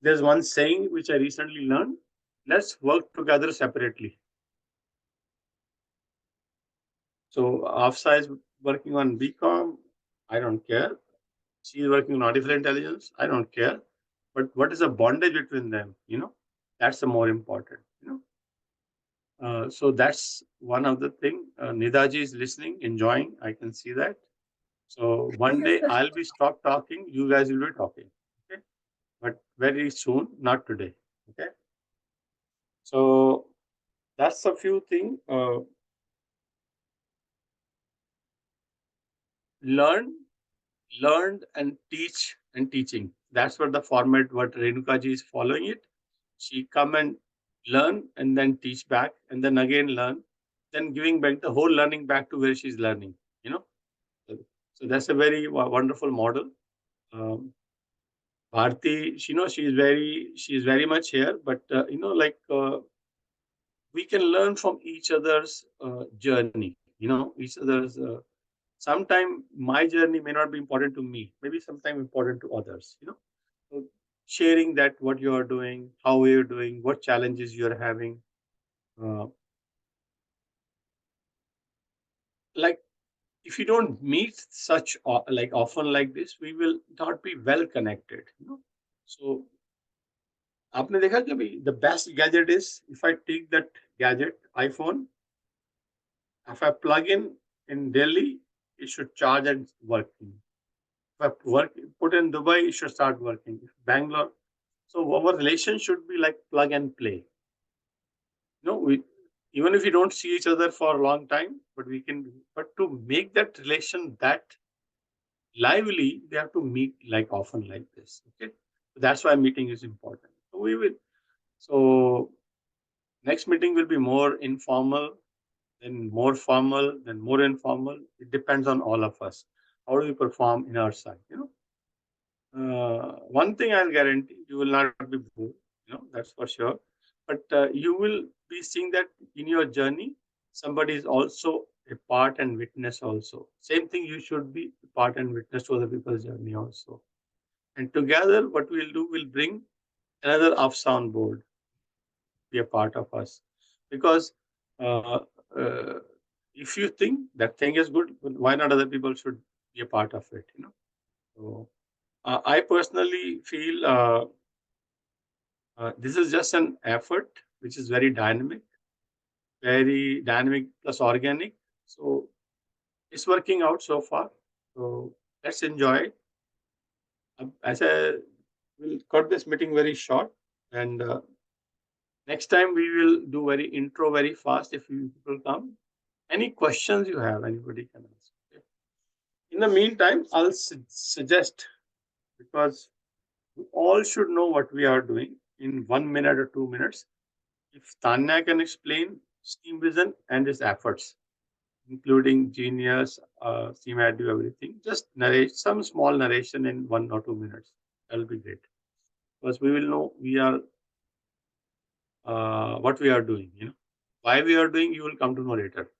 There's one saying which I recently learned: let's work together separately. So Afsa is working on BCom. I don't care. She is working on artificial intelligence. I don't care. But what is the bondage between them? That's the more important. So that's one of the thing. Nidaji is listening, enjoying. I can see that. So one day I'll be stop talking. You guys will be talking. Okay, but very soon, not today. Okay. So that's a few things. Learned and teach and teaching. That's what the format what Renuka ji is following it. She come and learn and then teach back and then again learn, then giving back the whole learning back to where she's learning. You know, so that's a very wonderful model. Bharti, she is very much here, but we can learn from each other's journey. Each other's. Sometime my journey may not be important to me, maybe sometime important to others. So sharing that what you are doing, how you're doing, what challenges you are having. Uh, like if you don't meet such like often like this, we will not be well connected. So आपने देखा कभी the best gadget is if I take that gadget iPhone, if I plug in Delhi, it should charge and working. If I put in Dubai, it should start working. Bangalore. So our relation should be like plug and play. We even if we don't see each other for a long time, but to make that relation that lively, they have to meet like often like this. Okay, that's why meeting is important. So we will. So next meeting will be more informal, then more formal, then more informal. It depends on all of us. How do we perform in our side? One thing I'll guarantee, you will not be bored. That's for sure. But you will be seeing that in your journey, somebody is also a part and witness also. Same thing, you should be a part and witness to other people's journey also. And together, what we'll do, we'll bring another ups on board, be a part of us. Because uh, uh, if you think that thing is good, why not other people should be a part of it? So I personally feel this is just an effort which is very dynamic plus organic. So it's working out so far. So let's enjoy it. As I will cut this meeting very short, and next time we will do very intro very fast if you people come. Any questions you have, anybody can ask. Okay? In the meantime, I'll suggest, because we all should know what we are doing in 1 minute or 2 minutes. If Tanya can explain Steam Vision and its efforts, including Genius, CMAD, everything, just narrate some small narration in 1 or 2 minutes. That'll be great. Because we will know what we are doing. Why we are doing, you will come to know later.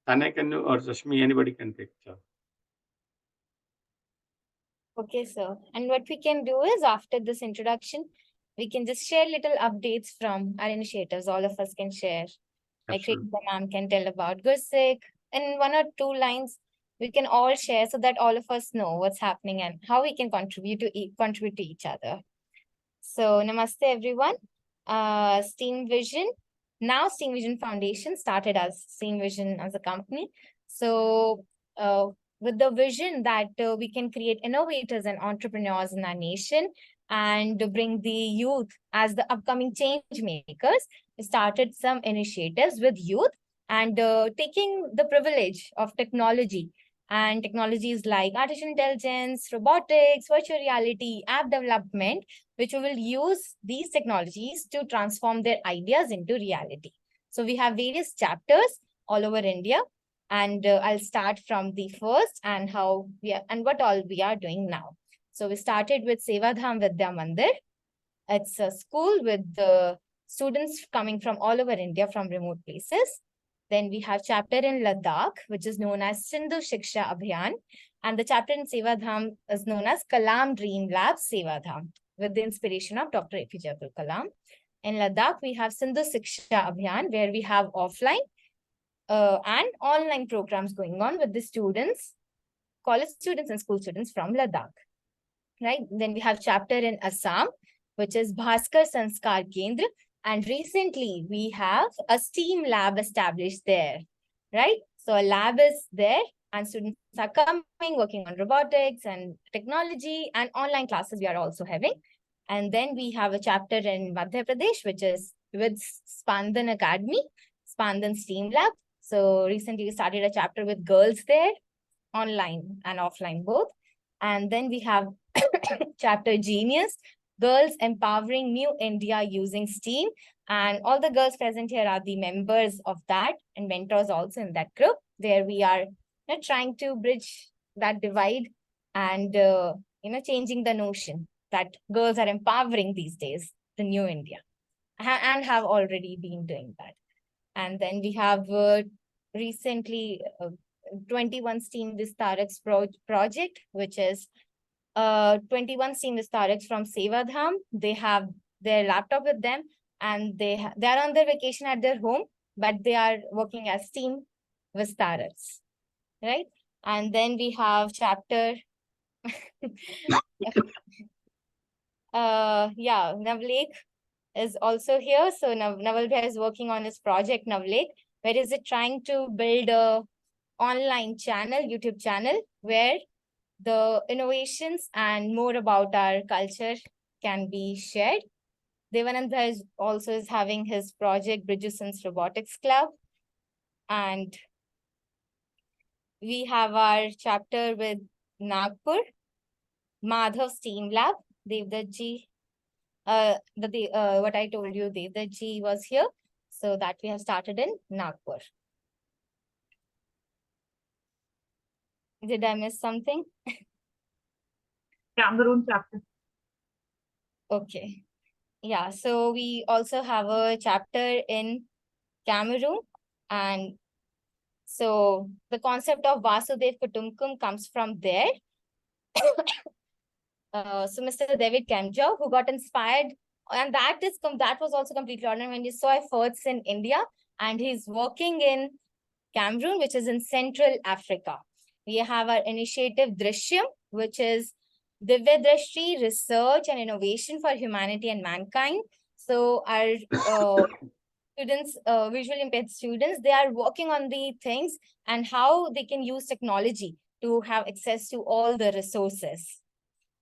Tanya can or Rashmi, anybody can take charge. Okay, sir. And what we can do is after this introduction, we can just share little updates from our initiators. All of us can share. Like Rekha ma'am can tell about Gursik. In 1 or 2 lines, we can all share so that all of us know what's happening and how we can contribute to each other. So, namaste everyone. Steam Vision. Now Steam Vision Foundation started as Steam Vision as a company. So, with the vision that we can create innovators and entrepreneurs in our nation and bring the youth as the upcoming change makers, we started some initiatives with youth and taking the privilege of technology and technologies like artificial intelligence, robotics, virtual reality, app development, which we will use these technologies to transform their ideas into reality. So we have various chapters all over India, and I'll start from the first and how we are and what all we are doing now. So we started with Sevadham Vidya Mandir. It's a school with the students coming from all over India from remote places. Then we have chapter in Ladakh, which is known as Sindhu Shiksha Abhiyan. And the chapter in Sevadham is known as Kalam Dream Lab Sevadham, with the inspiration of Dr. APJ Abdul Kalam. In Ladakh, we have Sindhu Shiksha Abhiyan, where we have offline and online programs going on with the students, college students and school students from Ladakh. Right? Then we have chapter in Assam, which is Bhaskar Sanskar Kendra. And recently we have a STEAM lab established there, right? So a lab is there and students are coming, working on robotics and technology, and online classes we are also having. And then we have a chapter in Madhya Pradesh, which is with Spandan Academy, Spandan STEAM lab. So recently we started a chapter with girls there, online and offline both. And then we have chapter Genius, Girls Empowering New India Using STEAM. And all the girls present here are the members of that and mentors also in that group, where we are trying to bridge that divide and changing the notion that girls are empowering these days, the new India, and have already been doing that. And then we have recently 21 STEAM Vistaraks project, which is 21 STEAM Vistaraks from Sevadham. They have their laptop with them and they are on their vacation at their home, but they are working as STEAM Vistaraks, right? And then we have chapter Navlek is also here. So Naval Bhai is working on his project Navlek, where is it trying to build a online channel, YouTube channel, where the innovations and more about our culture can be shared. Devananda is also having his project Bridgeson's Robotics Club. And we have our chapter with Nagpur, Madhav STEAM Lab, Devdatji. What I told you, Devdatji was here. So that we have started in Nagpur. Did I miss something? Cameroon chapter. Okay. Yeah, so we also have a chapter in Cameroon. And so the concept of Vasudev Kutumkum comes from there. So Mr. David Kemjo, who got inspired, and that was also completely ordinary when you saw efforts in India, and he's working in Cameroon, which is in Central Africa. We have our initiative Drishyam, which is Divya Drishti Research and Innovation for Humanity and Mankind. So our students, visually impaired students, they are working on the things and how they can use technology to have access to all the resources.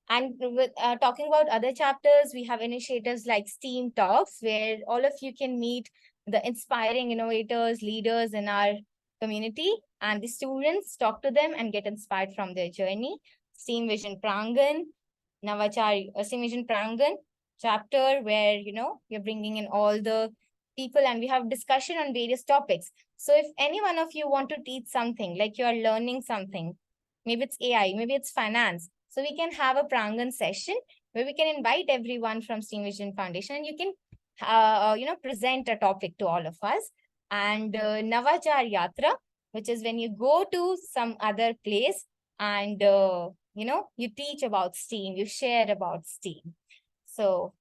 And with talking about other chapters, we have initiatives like STEAM Talks, where all of you can meet the inspiring innovators, leaders in our community, and the students talk to them and get inspired from their journey. STEAM Vision Prangan, STEAM Vision Prangan chapter, where, you're bringing in all the people and we have discussion on various topics. So if any one of you want to teach something, like you are learning something, maybe it's AI, maybe it's finance, so we can have a Prangan session where we can invite everyone from STEAM Vision Foundation and you can, present a topic to all of us. And Navachar Yatra, which is when you go to some other place and, you teach about STEAM, you share about STEAM. So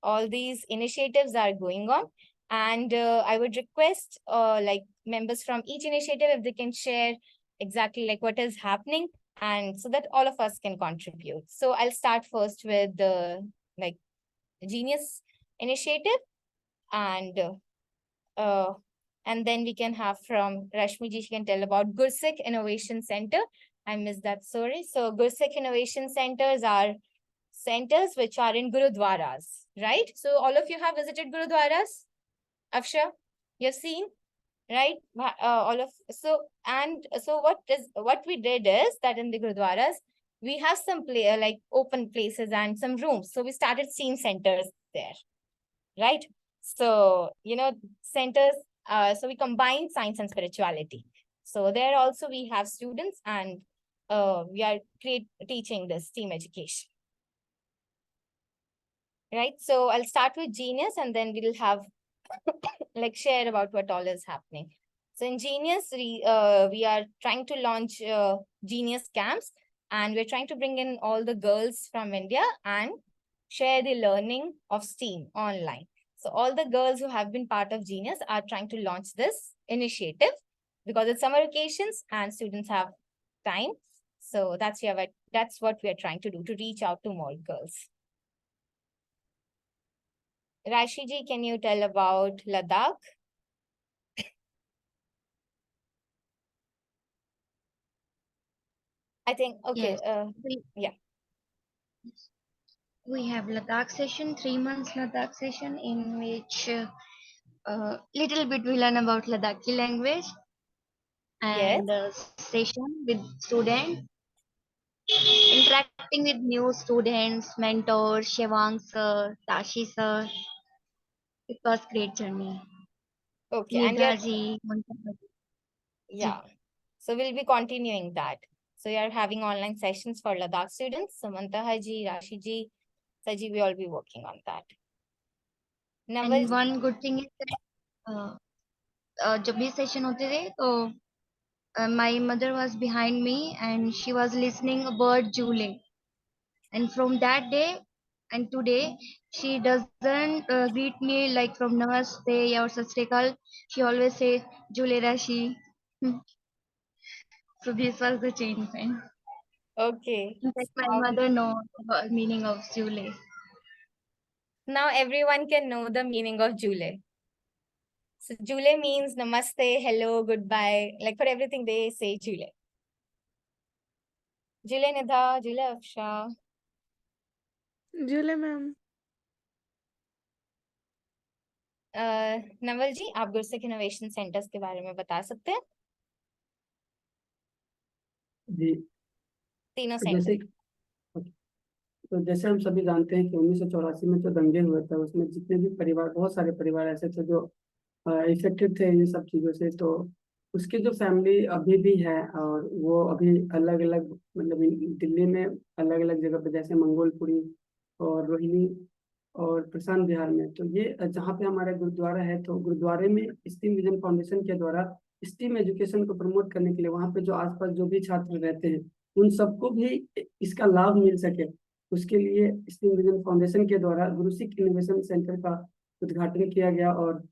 all these initiatives are going on. And I would request like members from each initiative if they can share exactly like what is happening, and so that all of us can contribute. So I'll start first with the Genius initiative, and then we can have from Rashmi ji, she can tell about Gursikh Innovation Center. I missed that, sorry. So Gursikh Innovation Centers are centers which are in Gurudwaras, right? So all of you have visited Gurudwaras? Afsha, you've seen? Right, so what we did is that in the Gurudwaras we have some like open places and some rooms. So we started STEAM centers there, right? So centers. So we combine science and spirituality. So there also we have students and we are teaching this STEAM education. Right. So I'll start with Genius and then we'll have like share about what all is happening. So in Genius, we are trying to launch Genius camps, and we're trying to bring in all the girls from India and share the learning of STEAM online. So all the girls who have been part of Genius are trying to launch this initiative because it's summer vacations and students have time. So that's what we are trying to do, to reach out to more girls. Rashi ji, can you tell about Ladakh? I think, okay, Yes. yeah. We have Ladakh session, 3 months Ladakh session, in which little bit we learn about Ladakhi language, Yes. and session with students, interacting with new students, mentors, Shivang sir, Tashi sir. It was great journey. Okay, and Nidha ji, yeah. So we'll be continuing that. So you are having online sessions for Ladakh students. Samantha Haji, Rashi ji, Saji, we all be working on that. Naval, and one good thing is that जब भी session होते थे तो my mother was behind me and she was listening a bird juling, and from that day and today she doesn't greet me like from namaste or sasrikal. She always say jule rashi. So this was the change, man. Okay. In fact, my mother knows the meaning of jule. Now everyone can know the meaning of Jule. So Jule means namaste, hello, goodbye. Like for everything they say Jule. Jule Nidha, Jule Afsha. Julie ma'am. Naval जी, आप Gursikh innovation centres के बारे में बता सकते हैं? जी, तीनों जैसे centre. तो जैसे हम सभी जानते हैं कि 1984 में जो दंगे हुए थे उसमें जितने भी परिवार, बहुत सारे परिवार ऐसे थे जो इफेक्टेड थे इन सब चीज़ों से, तो उसकी जो फैमिली अभी भी है और वो अभी अलग अलग, मतलब दिल्ली में अलग अलग जगह पे, जैसे मंगोलपुरी और रोहिणी और प्रशांत बिहार में, तो ये जहाँ पे हमारा गुरुद्वारा है, तो गुरुद्वारे में स्टीम विजन फाउंडेशन के द्वारा स्टीम एजुकेशन को प्रमोट करने के लिए वहाँ पे जो आसपास जो भी छात्र रहते हैं उन सबको भी इसका लाभ मिल सके, उसके लिए स्टीम विजन फाउंडेशन के द्वारा गुरुसिक इनोवेशन सेंटर का उद्घाटन किया गया। और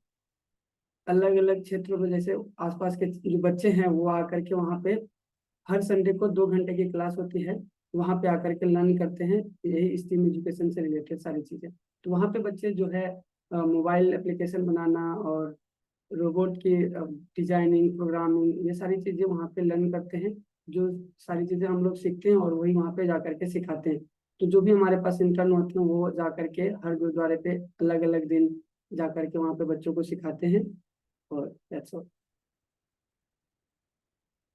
अलग अलग क्षेत्रों में जैसे आसपास के जो बच्चे हैं वो आकर के वहाँ पे हर संडे को 2 घंटे की क्लास होती है, वहाँ पे आकर के लर्न करते हैं यही स्टीम एजुकेशन से रिलेटेड सारी चीज़ें। तो वहाँ पे बच्चे जो है मोबाइल एप्लीकेशन बनाना और रोबोट की डिजाइनिंग, प्रोग्रामिंग, ये सारी चीज़ें वहाँ पे लर्न करते हैं। जो सारी चीज़ें हम लोग सीखते हैं और वही वहाँ पे जा करके सिखाते हैं। तो जो भी हमारे पास इंटर्न होते हैं वो जा करके हर गुरुद्वारे पे अलग अलग दिन जा करके वहाँ पे बच्चों को सिखाते हैं। और that's all.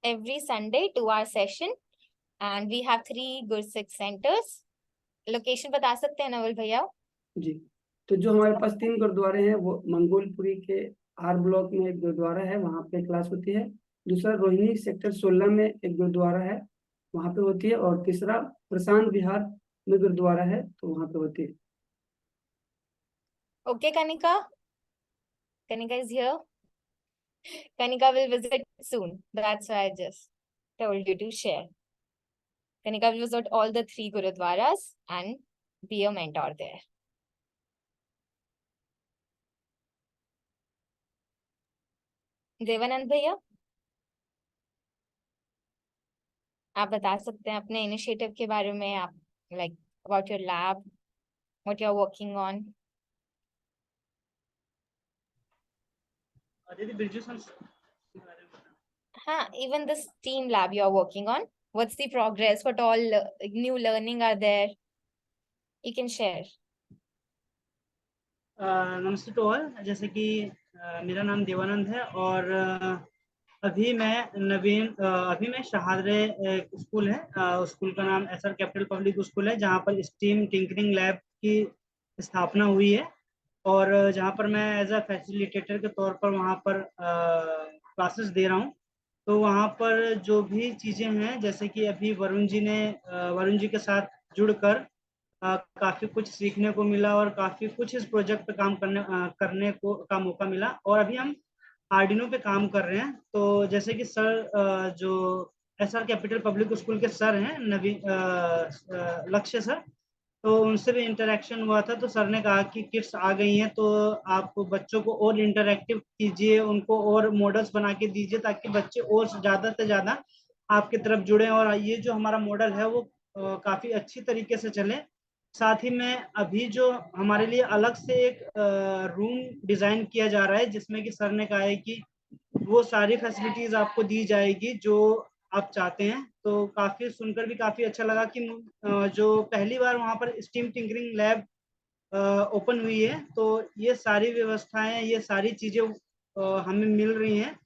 Every Sunday 2-hour session and we have 3 Gursik centers. Location बता सकते हैं नवल भैया? जी, तो जो हमारे पास 3 गुरुद्वारे हैं वो मंगोलपुरी के आर ब्लॉक में एक गुरुद्वारा है, वहाँ पे क्लास होती है। दूसरा रोहिणी सेक्टर 16 में एक गुरुद्वारा है, वहाँ पे होती है। और तीसरा प्रशांत बिहार में गुरुद्वारा है, तो वहाँ पे होती है। Okay, Kanika. Kanika is here. Kanika will visit soon. That's why I just told you to share. Kanika will visit all the 3 Gurudwaras and be a mentor there. Devanand भैया, आप बता सकते हैं अपने इनिशिएटिव के बारे में, आप like about your lab, what you're working on? हाँ, even this team lab you're working on, what's the progress, what all new learning are there? You can share. नमस्ते टू ऑल। जैसे कि मेरा नाम देवानंद है और अभी मैं शहादरे स्कूल है, स्कूल का नाम एसआर कैपिटल पब्लिक स्कूल है, जहाँ पर स्टीम टिंकरिंग लैब की स्थापना हुई है और जहाँ पर मैं एज अ फैसिलिटेटर के तौर पर वहाँ पर क्लासेस दे रहा हूँ। तो वहाँ पर जो भी चीज़ें हैं, जैसे कि अभी वरुण जी के साथ जुड़कर काफ़ी कुछ सीखने को मिला और काफ़ी कुछ इस प्रोजेक्ट पे काम करने का मौका मिला। और अभी हम आर्डिनो पे काम कर रहे हैं। तो जैसे कि सर जो SR कैपिटल पब्लिक स्कूल के सर हैं नवीन लक्ष्य सर, तो उनसे भी इंटरेक्शन हुआ था। तो सर ने कहा कि किट्स आ गई हैं तो आप बच्चों को और इंटरेक्टिव कीजिए, उनको और मॉडल्स बना के दीजिए ताकि बच्चे और ज़्यादा से ज़्यादा आपकी तरफ जुड़े और ये जो हमारा मॉडल है वो काफ़ी अच्छी तरीके से चले। साथ ही में अभी जो हमारे लिए अलग से एक रूम डिज़ाइन किया जा रहा है जिसमें कि सर ने कहा है कि वो सारी फैसिलिटीज आपको दी जाएगी जो आप चाहते हैं। तो काफी सुनकर भी काफी अच्छा लगा कि जो पहली बार वहाँ पर स्टीम टिंकरिंग लैब ओपन हुई है, तो ये सारी व्यवस्थाएं, ये सारी चीजें हमें मिल रही हैं।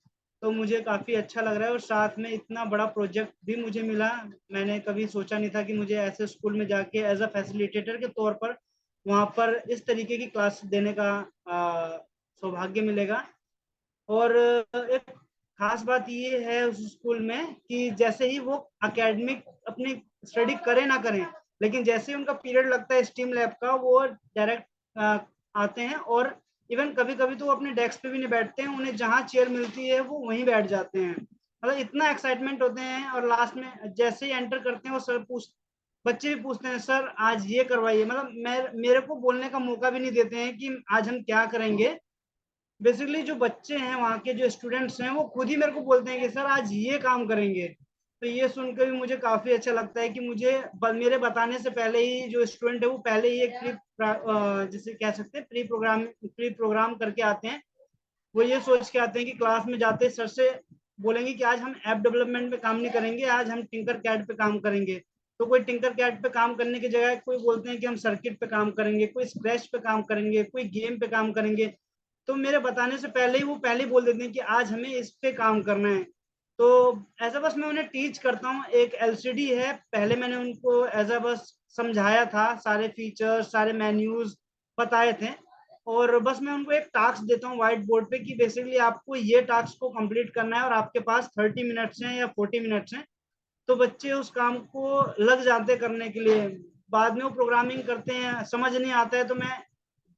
तो मुझे काफी अच्छा लग रहा है और साथ में इतना बड़ा प्रोजेक्ट भी मुझे मिला। मैंने कभी सोचा नहीं था कि मुझे ऐसे स्कूल में जाके एज अ फैसिलिटेटर के तौर पर वहाँ पर इस तरीके की क्लास देने का सौभाग्य मिलेगा। और एक खास बात ये है उस स्कूल में कि जैसे ही वो एकेडमिक अपनी स्टडी करें ना करें, लेकिन जैसे ही उनका पीरियड लगता है स्टीम लैब का, वो डायरेक्ट आते हैं और इवन कभी कभी तो वो अपने डेस्क पे भी नहीं बैठते हैं, उन्हें जहाँ चेयर मिलती है वो वहीं बैठ जाते हैं। मतलब इतना एक्साइटमेंट होते हैं। और लास्ट में जैसे ही एंटर करते हैं वो सर बच्चे भी पूछते हैं सर आज ये करवाइए। मतलब मेरे को बोलने का मौका भी नहीं देते हैं कि आज हम क्या करेंगे। बेसिकली जो बच्चे हैं वहाँ के जो स्टूडेंट्स हैं वो खुद ही मेरे को बोलते हैं कि सर आज ये काम करेंगे। तो ये सुनकर भी मुझे काफी अच्छा लगता है कि मेरे बताने से पहले ही जो स्टूडेंट है वो पहले ही एक जिसे कह सकते हैं प्री प्रोग्राम करके आते हैं। वो ये सोच के आते हैं कि क्लास में जाते सर से बोलेंगे कि आज हम ऐप डेवलपमेंट पे काम नहीं करेंगे, आज हम टिंकर कैड पे काम करेंगे। तो कोई टिंकर कैड पे काम करने की जगह कोई बोलते हैं कि हम सर्किट पे काम करेंगे, कोई स्क्रैच पे काम करेंगे, कोई गेम पे काम करेंगे। तो मेरे बताने से पहले ही वो पहले ही बोल देते हैं कि आज हमें इस पे काम करना है। तो ऐसा बस मैं उन्हें टीच करता हूँ। एक LCD है, पहले मैंने उनको एज अ बस समझाया था, सारे फीचर्स सारे मेन्यूज बताए थे। और बस मैं उनको एक टास्क देता हूँ व्हाइट बोर्ड पे कि बेसिकली आपको ये टास्क को कंप्लीट करना है और आपके पास 30 मिनट्स हैं या 40 मिनट्स हैं। तो बच्चे उस काम को लग जाते करने के लिए। बाद में वो प्रोग्रामिंग करते हैं, समझ नहीं आता है तो मैं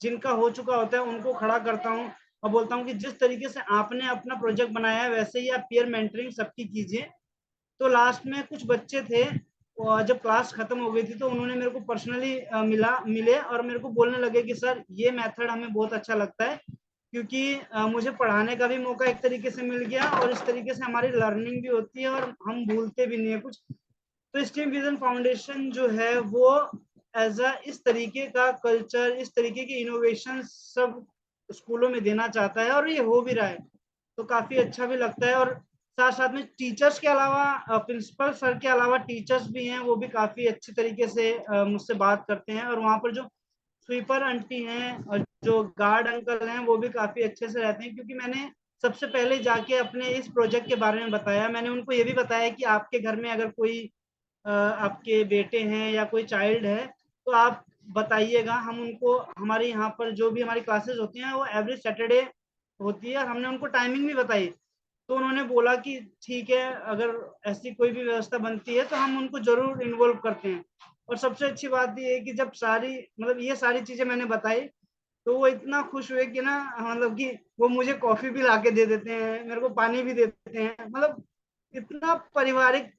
जिनका हो चुका होता है उनको खड़ा करता हूँ और बोलता हूँ कि जिस तरीके से आपने अपना प्रोजेक्ट बनाया है वैसे ही आप पीयर मेंटरिंग सबकी कीजिए। तो लास्ट में कुछ बच्चे थे और जब क्लास खत्म हो गई थी तो उन्होंने मेरे को पर्सनली मिले और मेरे को बोलने लगे कि सर ये मेथड हमें बहुत अच्छा लगता है क्योंकि मुझे पढ़ाने का भी मौका एक तरीके से मिल गया और इस तरीके से हमारी लर्निंग भी होती है और हम भूलते भी नहीं है कुछ। तो स्टीम विजन फाउंडेशन जो है वो एज अ इस तरीके का कल्चर, इस तरीके की इनोवेशन सब स्कूलों में देना चाहता है और ये हो भी रहा है। तो काफी अच्छा भी लगता है। और साथ साथ में टीचर्स के अलावा प्रिंसिपल सर के अलावा टीचर्स भी हैं, वो भी काफी अच्छी तरीके से मुझसे बात करते हैं। और वहाँ पर जो स्वीपर आंटी हैं और जो गार्ड अंकल हैं वो भी काफी अच्छे से रहते हैं क्योंकि मैंने सबसे पहले जाके अपने इस प्रोजेक्ट के बारे में बताया। मैंने उनको ये भी बताया कि आपके घर में अगर कोई आपके बेटे हैं या कोई चाइल्ड है तो आप बताइएगा, हम उनको हमारे यहाँ पर जो भी हमारी क्लासेस होती हैं वो एवरी सैटरडे होती है। हमने उनको टाइमिंग भी बताई तो उन्होंने बोला कि ठीक है, अगर ऐसी कोई भी व्यवस्था बनती है तो हम उनको जरूर इन्वॉल्व करते हैं। और सबसे अच्छी बात ये है कि जब सारी मतलब ये सारी चीजें मैंने बताई तो वो इतना खुश हुए कि ना, मतलब कि वो मुझे कॉफी भी ला के दे देते हैं, मेरे को पानी भी दे देते हैं। मतलब इतना पारिवारिक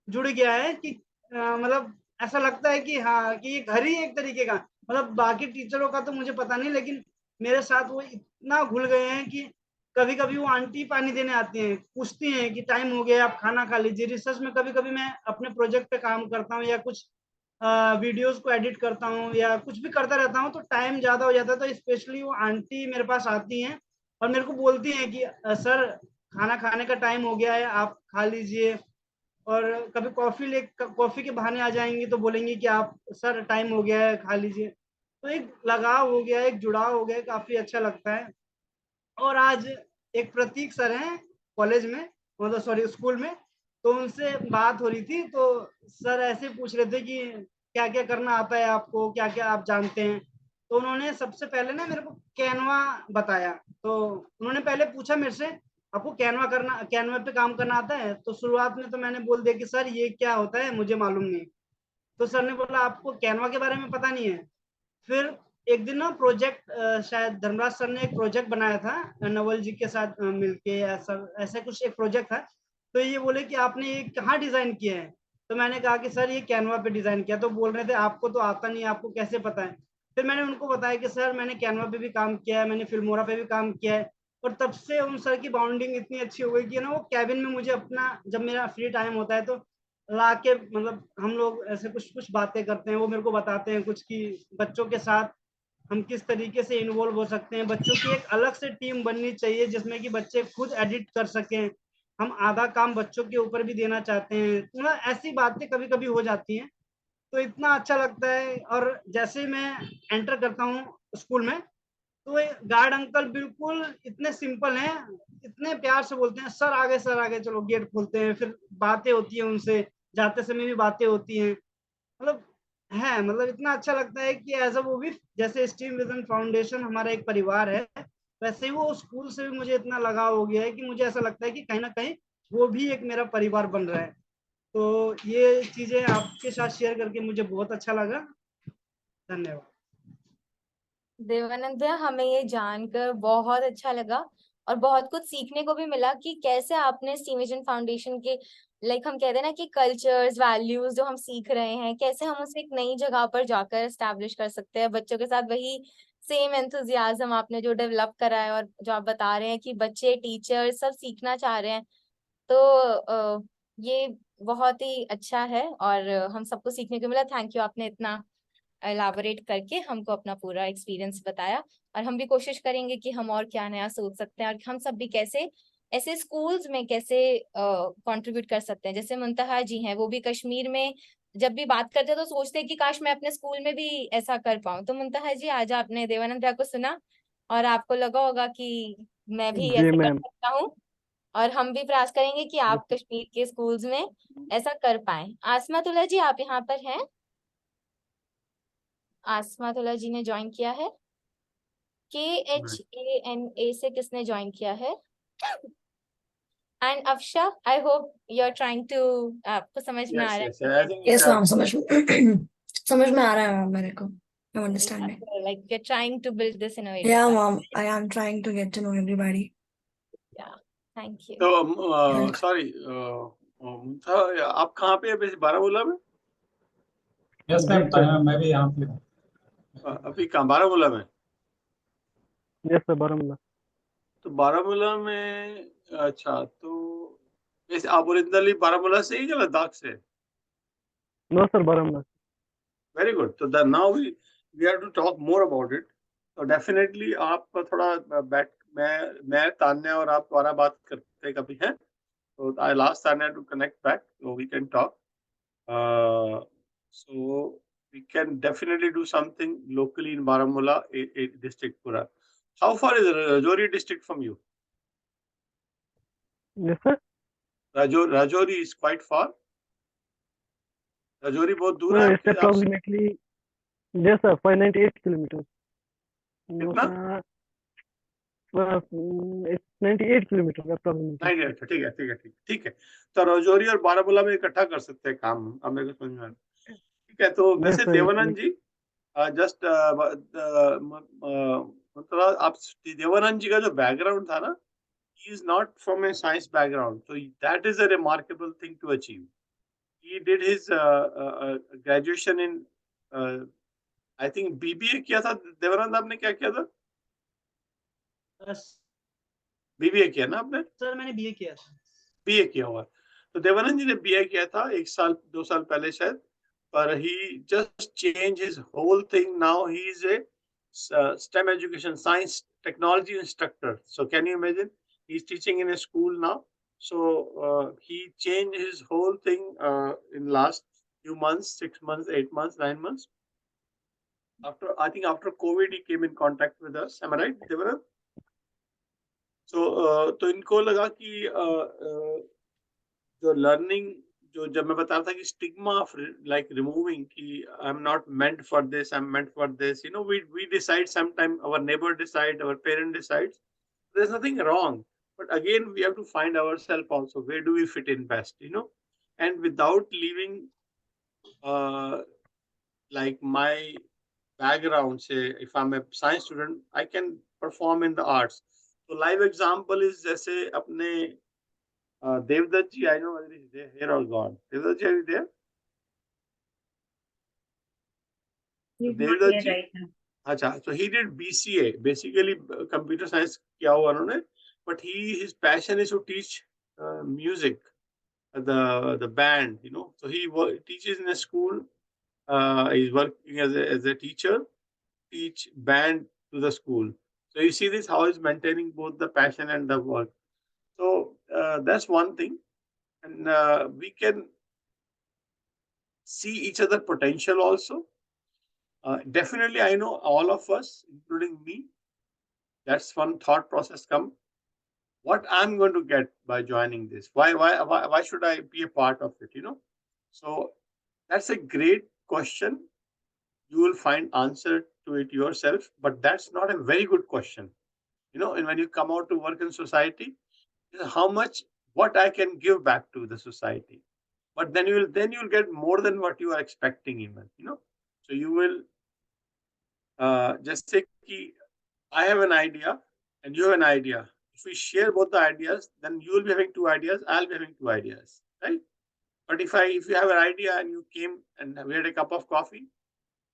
जुड़ गया है कि मतलब ऐसा लगता है कि हाँ कि ये घर ही एक तरीके का। मतलब बाकी टीचरों का तो मुझे पता नहीं, लेकिन मेरे साथ वो इतना घुल गए हैं कि कभी कभी वो आंटी पानी देने आती हैं, पूछती हैं कि टाइम हो गया आप खाना खा लीजिए। रिसर्च में कभी कभी मैं अपने प्रोजेक्ट पे काम करता हूँ या कुछ वीडियोस को एडिट करता हूँ या कुछ भी करता रहता हूँ तो टाइम ज़्यादा हो जाता है। तो स्पेशली वो आंटी मेरे पास आती हैं और मेरे को बोलती हैं कि सर खाना खाने का टाइम हो गया है, आप खा लीजिए। और कभी कॉफ़ी के बहाने आ जाएंगी तो बोलेंगी कि आप सर टाइम हो गया है खा लीजिए। तो एक लगाव हो गया, एक जुड़ाव हो गया, काफ़ी अच्छा लगता है। और आज एक प्रतीक सर हैं कॉलेज में, मतलब सॉरी स्कूल में, तो उनसे बात हो रही थी तो सर ऐसे पूछ रहे थे कि क्या क्या करना आता है आपको, क्या क्या आप जानते हैं। तो उन्होंने सबसे पहले ना मेरे को कैनवा बताया। तो उन्होंने पहले पूछा मेरे से आपको कैनवा पे काम करना आता है। तो शुरुआत में तो मैंने बोल दिया कि सर ये क्या होता है मुझे मालूम नहीं। तो सर ने बोला आपको कैनवा के बारे में पता नहीं है। फिर एक दिन ना प्रोजेक्ट शायद धर्मराज सर ने एक प्रोजेक्ट बनाया था नवल जी के साथ मिलके, ऐसा कुछ एक प्रोजेक्ट था। तो ये बोले कि आपने ये कहाँ डिजाइन किया है? तो मैंने कहा कि सर ये कैनवा पे डिजाइन किया। तो बोल रहे थे आपको तो आता नहीं, आपको कैसे पता है? फिर मैंने उनको बताया कि सर मैंने कैनवा पे भी काम किया है, मैंने फिल्मोरा पे भी काम किया है। और तब से उन सर की बाउंडिंग इतनी अच्छी हो गई कि ना वो कैबिन में मुझे अपना, जब मेरा फ्री टाइम होता है तो ला के, मतलब हम लोग ऐसे कुछ कुछ बातें करते हैं, वो मेरे को बताते हैं कुछ कि बच्चों के साथ हम किस तरीके से इन्वॉल्व हो सकते हैं। बच्चों की एक अलग से टीम बननी चाहिए जिसमें कि बच्चे खुद एडिट कर सकें। हम आधा काम बच्चों के ऊपर भी देना चाहते हैं। मतलब ऐसी बातें कभी कभी हो जाती हैं तो इतना अच्छा लगता है। और जैसे मैं एंटर करता हूँ स्कूल में तो गार्ड अंकल बिल्कुल इतने सिंपल हैं, इतने प्यार से बोलते हैं सर आगे चलो, गेट खोलते हैं, फिर बातें होती है उनसे, जाते समय भी बातें होती हैं। मतलब है, मतलब इतना अच्छा लगता है कि एज अ वो भी जैसे स्टीम विजन फाउंडेशन हमारा एक परिवार है, वैसे ही वो स्कूल से भी मुझे इतना लगाव हो गया है कि मुझे ऐसा लगता है कि कहीं ना कहीं वो भी एक मेरा परिवार बन रहा है। तो ये चीजें आपके साथ शेयर करके मुझे बहुत अच्छा लगा। धन्यवाद। देवानंद भैया, हमें ये जानकर बहुत अच्छा लगा और बहुत कुछ सीखने को भी मिला कि कैसे आपने स्टीम विजन फाउंडेशन के, लाइक हम कहते हैं ना कि कल्चर्स वैल्यूज जो हम सीख रहे हैं, कैसे हम उसे एक नई जगह पर जाकर एस्टैब्लिश कर सकते हैं बच्चों के साथ। वही सेम एंथुजियाज्म आपने जो डेवलप करा है और जो आप बता रहे हैं कि बच्चे टीचर सब सीखना चाह रहे हैं, तो ये बहुत ही अच्छा है और हम सबको सीखने को मिला। थैंक यू, आपने इतना एलाबोरेट करके हमको अपना पूरा एक्सपीरियंस बताया। और हम भी कोशिश करेंगे कि हम और क्या नया सोच सकते हैं और हम सब भी कैसे ऐसे स्कूल्स में कैसे कंट्रीब्यूट कर सकते हैं। जैसे मुंतहा जी हैं, वो भी कश्मीर में जब भी बात करते हैं तो सोचते हैं कि काश मैं अपने स्कूल में भी ऐसा कर पाऊं। तो मुंतहा जी, आज आपने देवानंद भैया को सुना और आपको लगा होगा कि मैं भी जी ऐसे कर मैम। सकता हूँ, और हम भी प्रयास करेंगे कि आप कश्मीर के स्कूल्स में ऐसा कर पाएं। आसमातुल्ला जी, आप यहाँ पर हैं? आसमातुल्ला जी ने ज्वाइन किया है। KHANA से किसने ज्वाइन किया है? And Afsha, I hope you are trying to, आपको समझ में आ Yes, रहा yes. है I think यस मैम, समझ में आ रहा है मैम मेरे को। I'm understanding. like you're trying to build this innovative Yeah, platform. mom, I am trying to get to know everybody. Yeah, thank you. तो सॉरी, आप कहाँ पे है? बारामूला में? यस मैम, मैं भी यहाँ पे हूँ। अभी कहाँ, बारामूला में? Yes sir, Baramulla. तो बारामूला में, अच्छा, तो वैसे आप ओरिजिनली बारामूला से ही या लद्दाख से? No sir, Baramulla. Very good. तो now we have to talk more about it. तो डेफिनेटली आप थोड़ा बैठ, मैं तान्या और आप दोबारा बात करते कभी हैं, तो I last Tanya to connect back so we can talk. So we can definitely do something locally in Baramulla, a district Pura. How far is Rajouri district from you? Yes sir. Rajouri is quite far. Rajouri बहुत दूर है it's आपके आपसे? Approximately, yes sir, 598 kilometre. कितना? 98 kilometre approximately. 98, ठीक है, ठीक है, ठीक है। तो राजौरी और बारामूला में इकट्ठा कर सकते हैं काम, अब मेरे को समझ में आ रहा है। ठीक है, तो यस वैसे सर। देवानंद जी, जस्ट मतलब आप, देवानंद जी का जो बैकग्राउंड था ना, he is not from a science background, so that is a remarkable thing to achieve. He did his graduation in I think BBA किया था। देवानंद आपने क्या किया था? BBA किया ना आपने? सर मैंने बीए किया था। बीए किया हुआ। तो देवानंद जी ने बीए किया था 1 साल 2 साल पहले शायद, पर he just changed his whole thing. Now he is a STEM education, science technology instructor. So can you imagine? He's teaching in a school now. So he changed his whole thing in last few months, 6 months, 8 months, 9 months. After, I think after COVID, he came in contact with us. Am I right, Devanand? So तो इनको लगा कि जो learning, जो जब मैं बता रहा था कि स्टिग्मा ऑफ लाइक रिमूविंग कि I am not meant for this, I am meant for this, you know, we decide sometime, our neighbour decide, our parent decides, there is nothing wrong, but again we have to find ourself also, where do we fit in best, you know, and without leaving like my background. Say if I'm a science student, I can perform in the arts. So live example is जैसे अपने Devdutt ji, I know whether he's there here or gone. Devdutt ji, are you there? He's not Devdutt here ji, right now. अच्छा, so he did BCA, basically computer science किया हुआ उन्होंने, but his passion is to teach music, the band, you know. So he teaches in a school. He's working as a teacher, teach band to the school. So you see this how he's maintaining both the passion and the work. So that's one thing, and we can see each other potential also. Definitely, I know all of us, including me, that's one thought process come. What I'm going to get by joining this? Why should I be a part of it? You know, so that's a great question. You will find answer to it yourself, but that's not a very good question. You know, and when you come out to work in society, how much what I can give back to the society. But then you'll get more than what you are expecting even. You know, so you will just say कि I have an idea and you have an idea. If we share both the ideas, then you will be having two ideas, I'll be having two ideas, right? But if you have an idea and you came and we had a cup of coffee,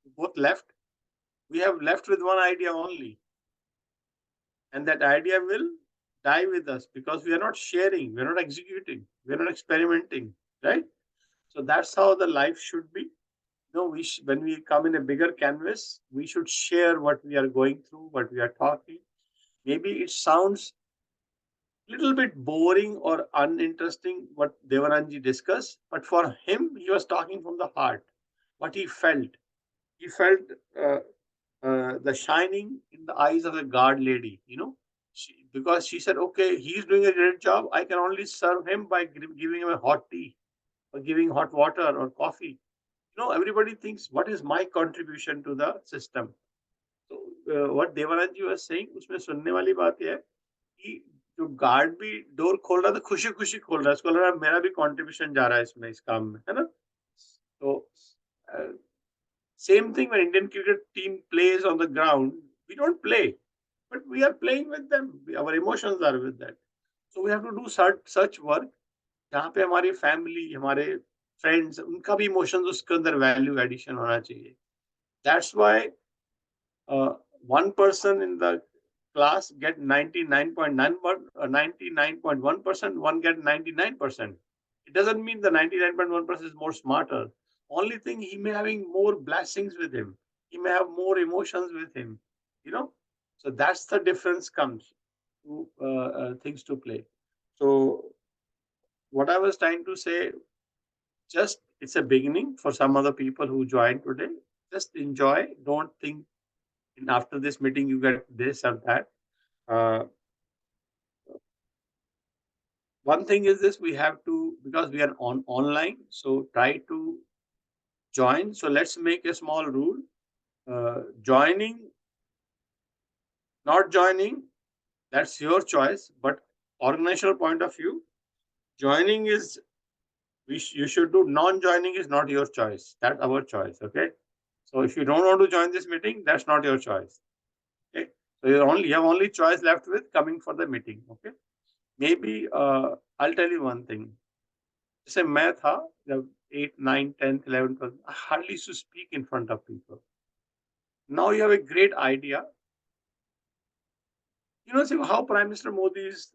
we both left, we have left with one idea only. And that idea will die with us because we are not sharing, we are not executing, we are not experimenting, right? So that's how the life should be. No, when we come in a bigger canvas, we should share what we are going through, what we are talking. Maybe it sounds little bit boring or uninteresting what Devananji discussed, but for him, he was talking from the heart, what he felt. He felt uh, the shining in the eyes of the guard lady, you know, because she said, okay, he's doing a great job. I can only serve him by giving him a hot tea or giving hot water or coffee. You know, everybody thinks, what is my contribution to the system? So, what Devananji was saying, उसमें सुनने वाली बात यह है कि जो guard भी door खोल रहा था खुशी खुशी खोल रहा है उसको लग रहा है मेरा भी कंट्रीब्यूशन जा रहा है इसमें इस काम में है ना तो same thing when Indian cricket team plays on the ground, we don't play, but we are playing with them. Our emotions are with that. So we have to do such work जहाँ पे हमारी family हमारे friends उनका भी emotions उसके अंदर value addition होना चाहिए. That's why one person in the class get 99.1%, one get 99%. It doesn't mean the 99.1% is more smarter. Only thing he may having more blessings with him. He may have more emotions with him. You know, so that's the difference comes to things to play. So what I was trying to say, just it's a beginning for some other people who joined today. Just enjoy. Don't think after this meeting you get this or that. One thing is this, we have to, because we are online, so try to join. So let's make a small rule. Joining, not joining, that's your choice. But organizational point of view, joining is, you should do. Non-joining is not your choice. That's our choice. Okay. So if you don't want to join this meeting, that's not your choice. Okay. So you have only choice left with coming for the meeting. Okay. Maybe I'll tell you one thing. जैसे मैं था जब 8, 9, 10, 11, 12, I hardly used to speak in front of people. Now you have a great idea. You know, see how Prime Minister Modi is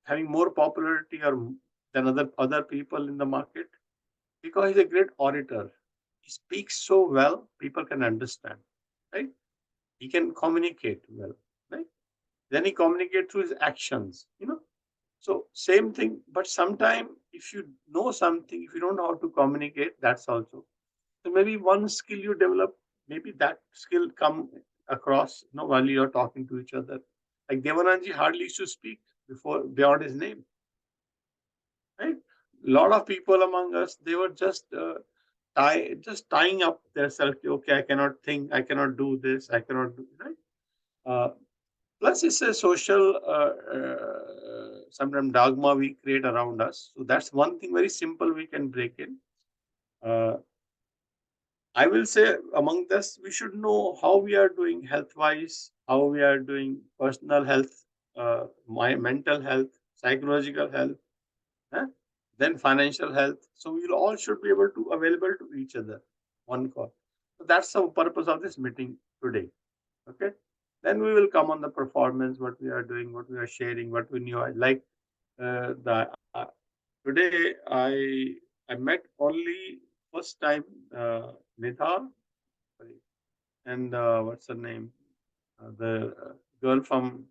having more popularity than other people in the market? Because he's a great orator. He speaks so well, people can understand, right? He can communicate well, right? Then he communicates through his actions, you know. So same thing, but sometimes if you know something, if you don't know how to communicate, that's also. So maybe one skill you develop, maybe that skill come across, you know, while you're talking to each other. Like Devananji hardly used to speak before beyond his name, right? A lot of people among us, they were just tying up themselves. Okay, I cannot think, I cannot do this, I cannot do right. Plus, it's a social sometimes dogma we create around us. So that's one thing very simple we can break in. I will say among this, we should know how we are doing health wise, how we are doing personal health, my mental health, psychological health, eh? Then financial health. So we all should be able to available to each other. One call. So that's the purpose of this meeting today. Okay. Then we will come on the performance, what we are doing, what we are sharing, what we knew. Like the today I met only first time Nidha, sorry, and what's her name? The girl from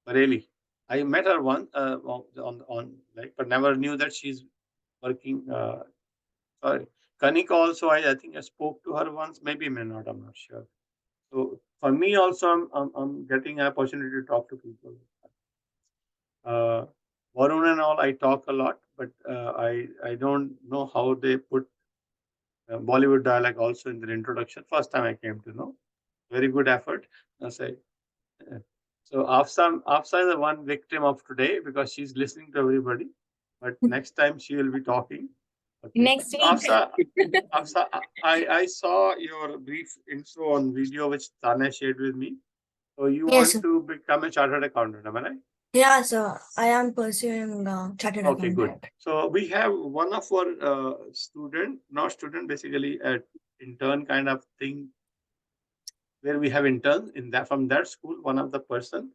Bareilly. I met her once on like, but never knew that she's working. Sorry, Kanika also. I think I spoke to her once. Maybe may not. I'm not sure. So for me also, I'm getting an opportunity to talk to people. Uh, Varun and all, I talk a lot, but I don't know how they put Bollywood dialect also in their introduction. First time I came to know. Very good effort. I say. uh, So Afsa is the one victim of today because she's listening to everybody. But next time she will be talking. Okay. Next So week. Afsa, I saw your brief intro on video which Tanya shared with me. So you Yes, want sir. to become a chartered accountant, am I right? Yeah, sir. I am pursuing chartered Okay, good. accountant. So we have one of our student, not student, basically an intern kind of thing, where we have interns in that from that school. One of the person,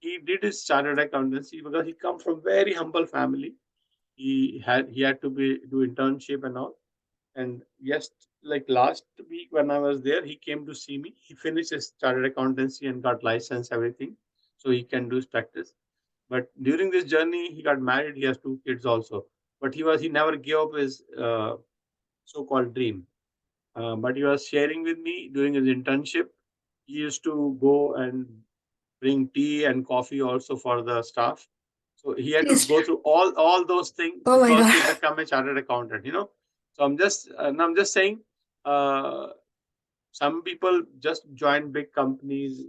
he did his chartered accountancy because he come from very humble family. He had to be do internship and all. And yes, like last week when I was there, he came to see me. He finished his chartered accountancy and got license, everything, so he can do his practice. But during this journey, he got married. He has two kids also. But he never gave up his so-called dream. But he was sharing with me during his internship. He used to go and bring tea and coffee also for the staff. So he had to Please. go through all those things Oh my because he God. become a chartered accountant. So I'm just saying. Some people just join big companies,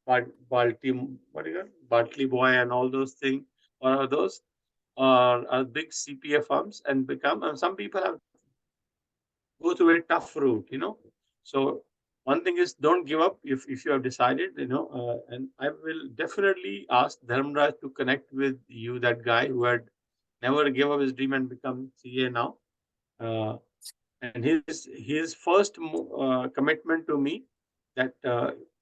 Bartley Boy and all those things, or those are big CPA firms and become. And some people have go through a tough route. So one thing is don't give up if you have decided. And I will definitely ask Dharmraj to connect with you, that guy who had never gave up his dream and become CA now. Uh, and his first commitment to me that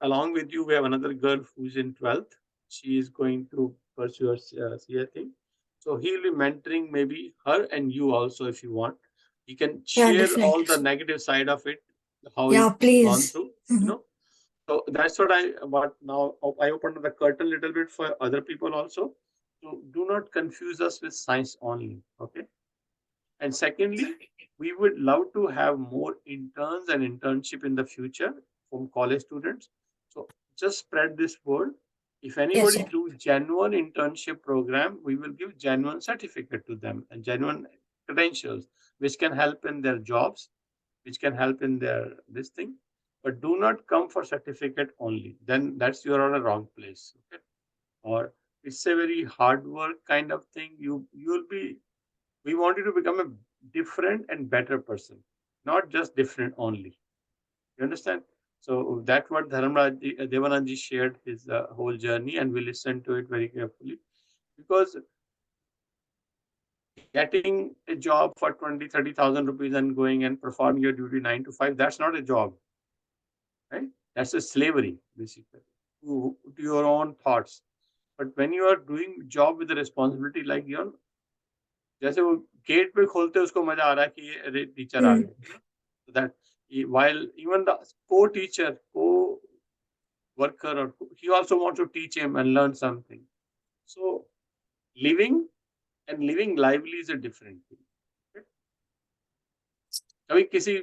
along with you we have another girl who's in 12th. She is going to pursue her CA thing. So he'll be mentoring maybe her and you also if you want. He can Yeah, share all definitely. the negative side of it, how Yeah, he gone please. through. So that's what now I opened the curtain a little bit for other people also. So do not confuse us with science only. Okay. And secondly, we would love to have more interns and internship in the future from college students. So just spread this word. If Yes, anybody sir. do genuine internship program, we will give genuine certificate to them and genuine credentials, which can help in their jobs, which can help in their this thing. But do not come for certificate only. Then that's you're on a wrong place. Okay? Or it's a very hard work kind of thing. You'll be we want you to become a different and better person, not just different only. You understand? So that's what Devananji shared his whole journey, and we listened to it very carefully because getting a job for 20, 30,000 rupees and going and performing your duty 9 to 5, that's not a job, right? That's a slavery, basically, to your own thoughts. But when you are doing job with a responsibility like जैसे वो gate पे खोलते हैं उसको मजा आ रहा है कि ये टीचर आ Hmm. गए that while even the co-teacher, co-worker, or he also wants to teach him and learn something. So living and living lively is a different thing. कभी किसी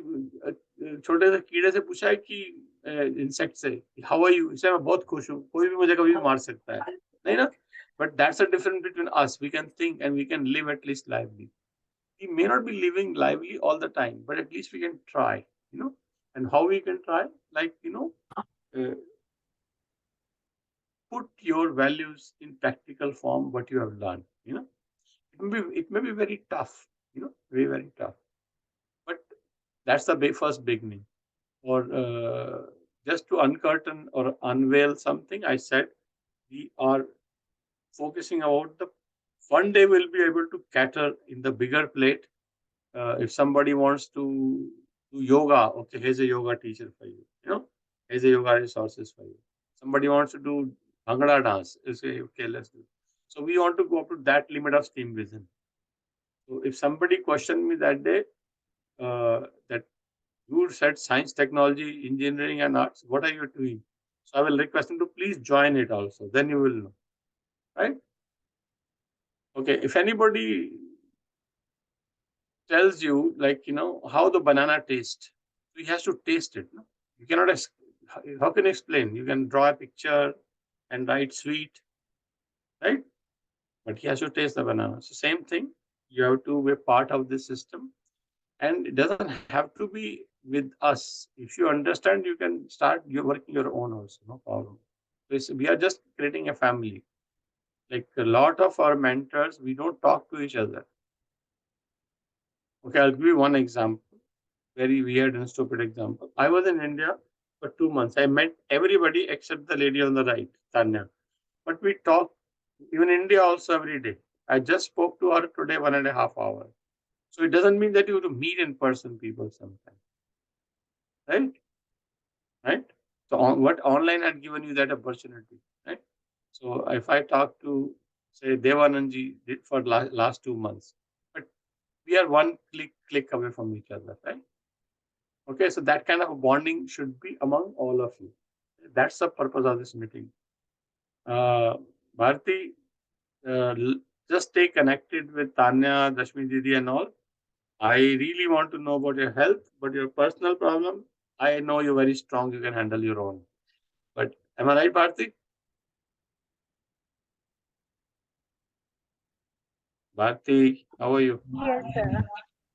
छोटे से कीड़े से पूछा है कि इंसेक्ट से हाउ आर यू, इससे मैं बहुत खुश हूँ, कोई भी मुझे कभी भी मार सकता है, नहीं ना? But that's the difference between us. We can think and we can live at least lively. We may not be living lively all the time, but at least we can try. And how we can try? Uh, put your values in practical form, what you have learned. It may be very tough, very, very tough. But that's the first beginning. or just to uncurtain or unveil something, I said we are focusing about the one day we'll be able to cater in the bigger plate. If somebody wants to do yoga, okay, here's a yoga teacher for you. You know, here's a yoga resources for you. Somebody wants to do bhangra dance, you say, okay, let's do. So we want to go up to that limit of STEAM vision. So if somebody questioned me that day, that you said science, technology, engineering, and arts, what are you doing? So I will request him to please join it also. Then you will know, right? Okay, if anybody tells you, like, you know, how the banana tastes, he has to taste it. No? You cannot, how can you explain? You can draw a picture and write sweet, right? But he has to taste the banana. So same thing, you have to be part of this system. And it doesn't have to be with us. If you understand, you can start your working your own also, no problem. We are just creating a family. Like a lot of our mentors, we don't talk to each other. Okay, I'll give you one example. Very weird and stupid example. I was in India for 2 months. I met everybody except the lady on the right, Tanya. But we talk even in India also every day. I just spoke to her today 1.5 hours. So it doesn't mean that you have to meet in person people sometimes. Right? Right? So what online had given you that opportunity, right? So if I talk to, say, Devananji for last 2 months, but we are one click away from each other, right? Okay, so that kind of a bonding should be among all of you. That's the purpose of this meeting. Bharti, just stay connected with Tanya, Dashmi Didi and all. I really want to know about your health, but your personal problem, I know you're very strong, you can handle your own. But am I right, Bharti? Bharti, how are you? Yes, sir.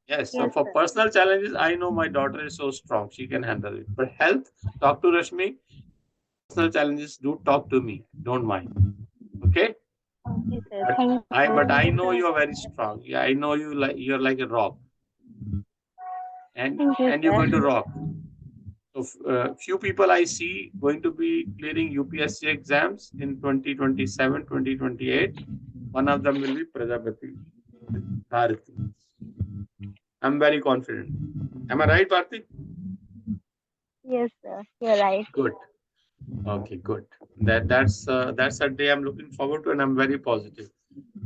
Yes, so Yes, for sir. personal challenges, I know my daughter is so strong, she can handle it. But health, talk to Rashmi. Personal challenges, do talk to me, don't mind. Okay? Okay, sir. But Thank I you. know you are very strong. Yeah, I know you, like you're like a rock, Thank you, and you're sir. going to rock. So few people I see going to be clearing UPSC exams in 2027, 2028. One of them will be Prajapati Bharati. I'm very confident. Am I right, Bharti? Yes, sir. You're right. Good. Okay, good. That's a day I'm looking forward to, and I'm very positive.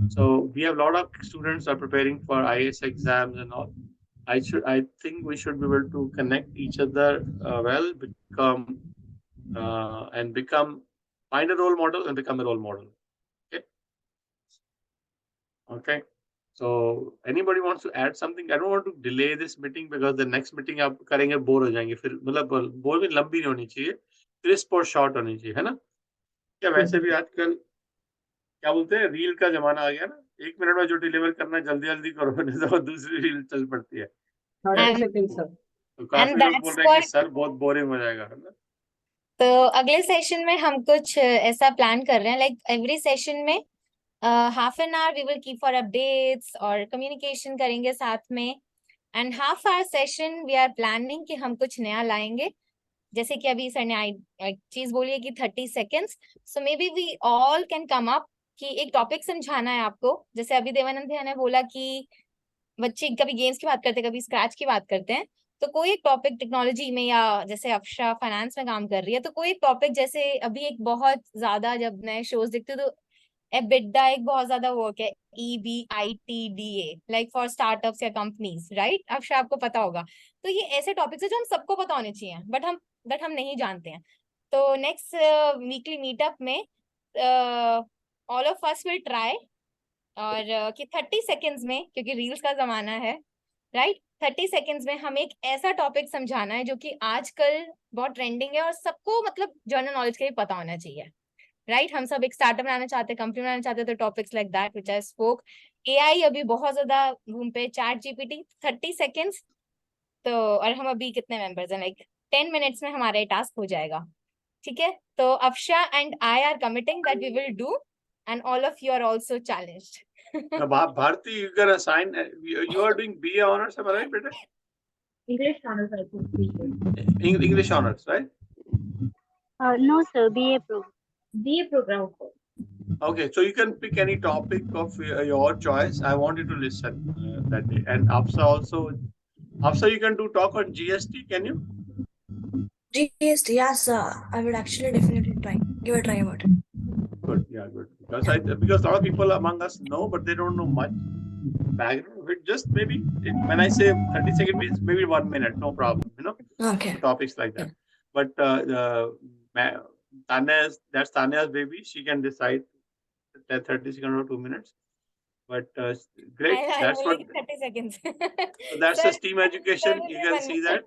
So we have a lot of students are preparing for IAS exams and all. I think we should be able to connect each other well, find a role model and become a role model. Okay. Okay. So anybody wants to add something? I don't want to delay this meeting because the next meeting आप करेंगे bore हो जाएंगे फिर मतलब bore भी लंबी नहीं होनी चाहिए क्रिस्प और शॉर्ट होनी चाहिए है ना क्या वैसे भी आजकल क्या बोलते हैं रील का जमाना आ गया ना 1 मिनट में जो डिलीवर करना है जल्दी जल्दी करो नहीं तो दूसरी रील चल पड़ती है 30 And seconds, sir. तो काफी लोग बोल that's रहे हैं कि what सर बहुत बोरिंग हो जाएगा है ना तो अगले सेशन में हम कुछ ऐसा प्लान कर रहे हैं लाइक एवरी सेशन में half an hour we will keep for updates और कम्युनिकेशन करेंगे साथ में and half hour session we are planning कि हम कुछ नया लाएंगे जैसे कि अभी सर ने एक चीज बोली है कि 30 seconds so maybe we all can come up कि एक टॉपिक समझाना है आपको जैसे अभी देवानंद भैया ने बोला कि बच्चे कभी गेम्स की बात करते हैं कभी स्क्रैच की बात करते हैं तो कोई एक टॉपिक टेक्नोलॉजी में या जैसे अफशा फाइनेंस में काम कर रही है तो कोई एक टॉपिक जैसे अभी एक बहुत ज्यादा जब नए शोज दिखते तो एबिडा एक बहुत ज्यादा वर्क है EBITDA लाइक फॉर स्टार्टअप्स या कंपनीज राइट अफशा आपको पता होगा तो ये ऐसे टॉपिक्स है जो हम सबको पता होने चाहिए बट हम नहीं जानते हैं तो नेक्स्ट वीकली मीटअप में all of us will try और कि 30 सेकेंड्स में क्योंकि रील्स का जमाना है राइट 30 सेकेंड्स में हमें एक ऐसा टॉपिक समझाना है जो कि आजकल बहुत ट्रेंडिंग है और सबको मतलब जनरल नॉलेज के लिए पता होना चाहिए राइट हम सब एक स्टार्टअप बनाना चाहते हैं कंपनी बनाना चाहते हैं तो topics like that which I spoke AI अभी बहुत ज्यादा बूम पे चैट GPT 30 सेकेंड्स तो और हम अभी कितने मेंबर्स हैं लाइक 10 मिनट्स में हमारा टास्क हो जाएगा ठीक है तो Afsha and I are committing that we will do and all of you are also challenged Bharti, you can assign. You are doing BA honors, am I right, beta? English honors, I think we should. English honors, right? No, sir, BA program. BA program. Okay, so you can pick any topic of your choice. I want you to listen that day. And Afsa also, Afsa, you can do talk on GST, can you? GST, yes, I would actually definitely try. Give a try about it. Good, yeah, good. Because a lot of people among us know, but they don't know much background. Just maybe when I say 30 seconds means maybe 1 minute, no problem. Okay. For topics like that. But that's Tanya's baby. She can decide that 30 seconds or 2 minutes. But great. I'm That's what. only 30 seconds. So that's Sir, a STEAM education. You can see that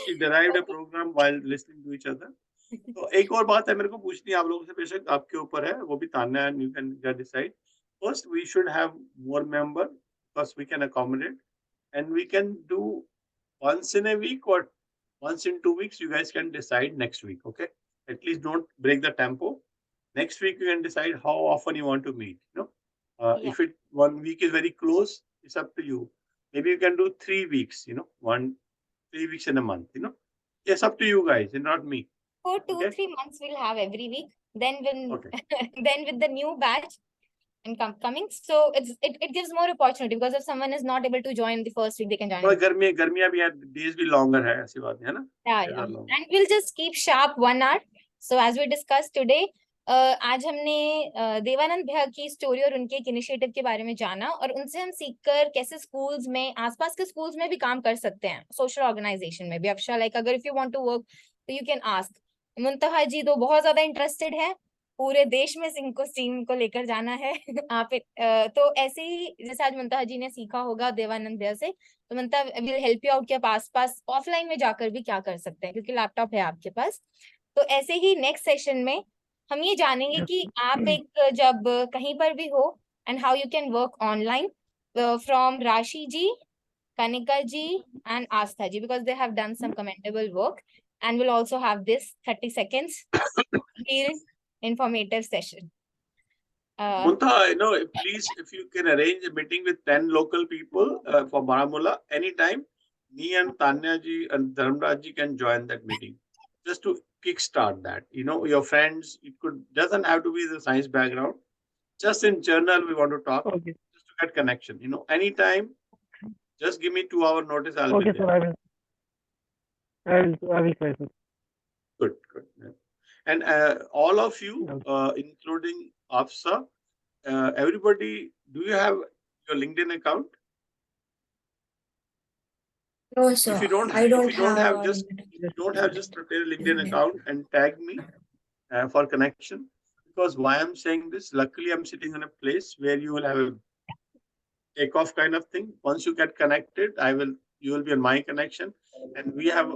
she derived a program while listening to each other. तो एक और बात है मेरे को पूछनी है आप लोगों से, बेशक आपके ऊपर है, वो भी Tanya and you can decide. First, we should have more member because we can accommodate, and we can do once in a week or once in 2 weeks. You guys can decide next week, okay? At least don't break the tempo. Next week you can decide how often you want to meet. If it 1 week is very close, it's up to you. Maybe you can do 3 weeks. 3 weeks in a month. It's up to you guys, and not me. For 2-3 Okay. months we'll have every week. Then when Okay. then with the new batch and coming, so it gives more opportunity because if someone is not able to join the first week, they can join. थोड़ा गर्मियाँ भी हैं, days भी longer है, ऐसी बात है ना? Yeah, Days yeah. are longer. And we'll just keep sharp 1 hour. So as we discussed today, आज हमने देवानंद भैया की स्टोरी और उनके एक इनिशिएटिव के बारे में जाना और उनसे हम सीखकर कैसे स्कूल्स में, आसपास के स्कूल्स में भी काम कर सकते हैं, सोशल ऑर्गेनाइजेशन में भी. अफशा, लाइक अगर if you want to work तो you can ask. Muntaha ji तो बहुत ज्यादा इंटरेस्टेड है, पूरे देश में इनको स्टीम को लेकर जाना है. आप तो ऐसे ही जैसे आज मुंतहा जी ने सीखा होगा देवानंद भैया से, तो मुंतहा विल हेल्प यू आउट कि आप आसपास ऑफलाइन में जाकर भी क्या कर सकते हैं क्योंकि लैपटॉप है आपके पास. तो ऐसे ही नेक्स्ट सेशन में हम ये जानेंगे कि आप एक जब कहीं पर भी हो and how you can work online from राशि जी, Kanika ji and Astha ji, because they have done some commendable work, and we'll also have this 30 seconds real informative session. Munta, please, if you can arrange a meeting with 10 local people for Baramulla anytime, me and Tanya ji and Dharmraj ji can join that meeting just to kickstart that. Your friends, doesn't have to be the science background. Just in general, we want to talk just to get connection. Anytime, just give me 2 hour notice. I'll be there. Sir, I will try, sir. Good. Yeah. And all of you, including Afsa, everybody, do you have your LinkedIn account? No, sir. If you don't have, just prepare a LinkedIn account and tag me for connection. Because why I'm saying this, luckily I'm sitting in a place where you will have a takeoff kind of thing. Once you get connected, you will be on my connection, and we have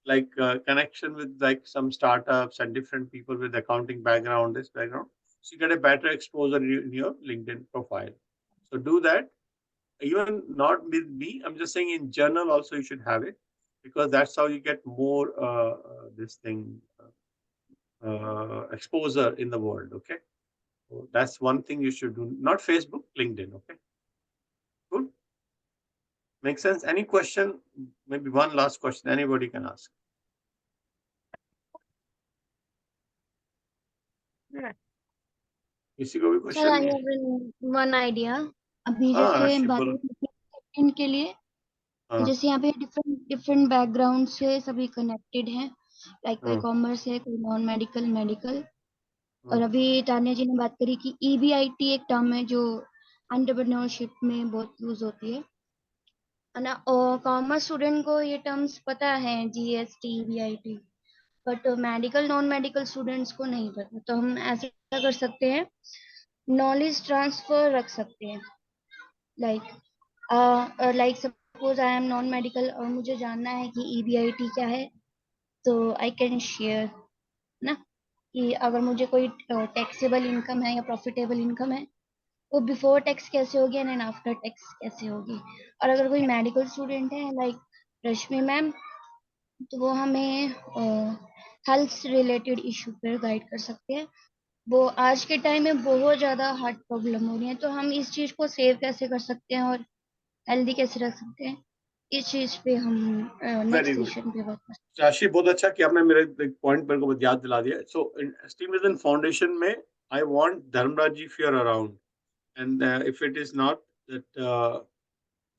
like connection with like some startups and different people with accounting background, this background. So you get a better exposure in your LinkedIn profile. So do that. Even not with me, I'm just saying in general also you should have it, because that's how you get more exposure in the world. Okay. So that's one thing you should do. Not Facebook, LinkedIn. Okay. Cool. Make sense? Any question? Maybe one last question. Anybody can ask. किसी को भी sir question I नहीं है? Have one idea. अभी हाँ, जैसे शिव बात बोलो. इनके लिए, हाँ. जैसे यहाँ पे डिफरेंट बैकग्राउंड से सभी कनेक्टेड हैं, लाइक कोई कॉमर्स है, कोई नॉन मेडिकल, मेडिकल. और अभी तान्या जी ने बात करी कि EBIT एक टर्म है जो एंटरप्रेन्योरशिप में बहुत यूज होती है ना. और कॉमर्स स्टूडेंट को ये टर्म्स पता है, GST, EBIT, but medical non medical students को नहीं पता. तो हम ऐसा कर सकते हैं, नॉलेज ट्रांसफर रख सकते हैं. Like suppose I am non medical और मुझे जानना है कि EBIT क्या है, तो आई कैन शेयर ना, कि अगर मुझे कोई टैक्सेबल इनकम है या प्रॉफिटेबल इनकम है, वो बिफोर टैक्स कैसे होगी एंड आफ्टर टैक्स कैसे होगी. और अगर कोई मेडिकल स्टूडेंट है लाइक रश्मि मैम, तो वो हमें हेल्थ से रिलेटेड इशू पर गाइड कर सकते हैं. वो आज के टाइम में बहुत ज़्यादा हार्ट प्रॉब्लम हो रही है, तो हम इस चीज़ को सेव कैसे कर सकते हैं और हेल्दी कैसे रख सकते हैं, इस चीज पे हम वेरी नेक्स्ट गुड। सेशन पे वर्क कर राशि, बहुत अच्छा कि आपने मेरे पॉइंट मेरे को याद दिला दिया। सो स्टीम विजन फाउंडेशन में I want Dharmraj ji if you are around, and if it is not that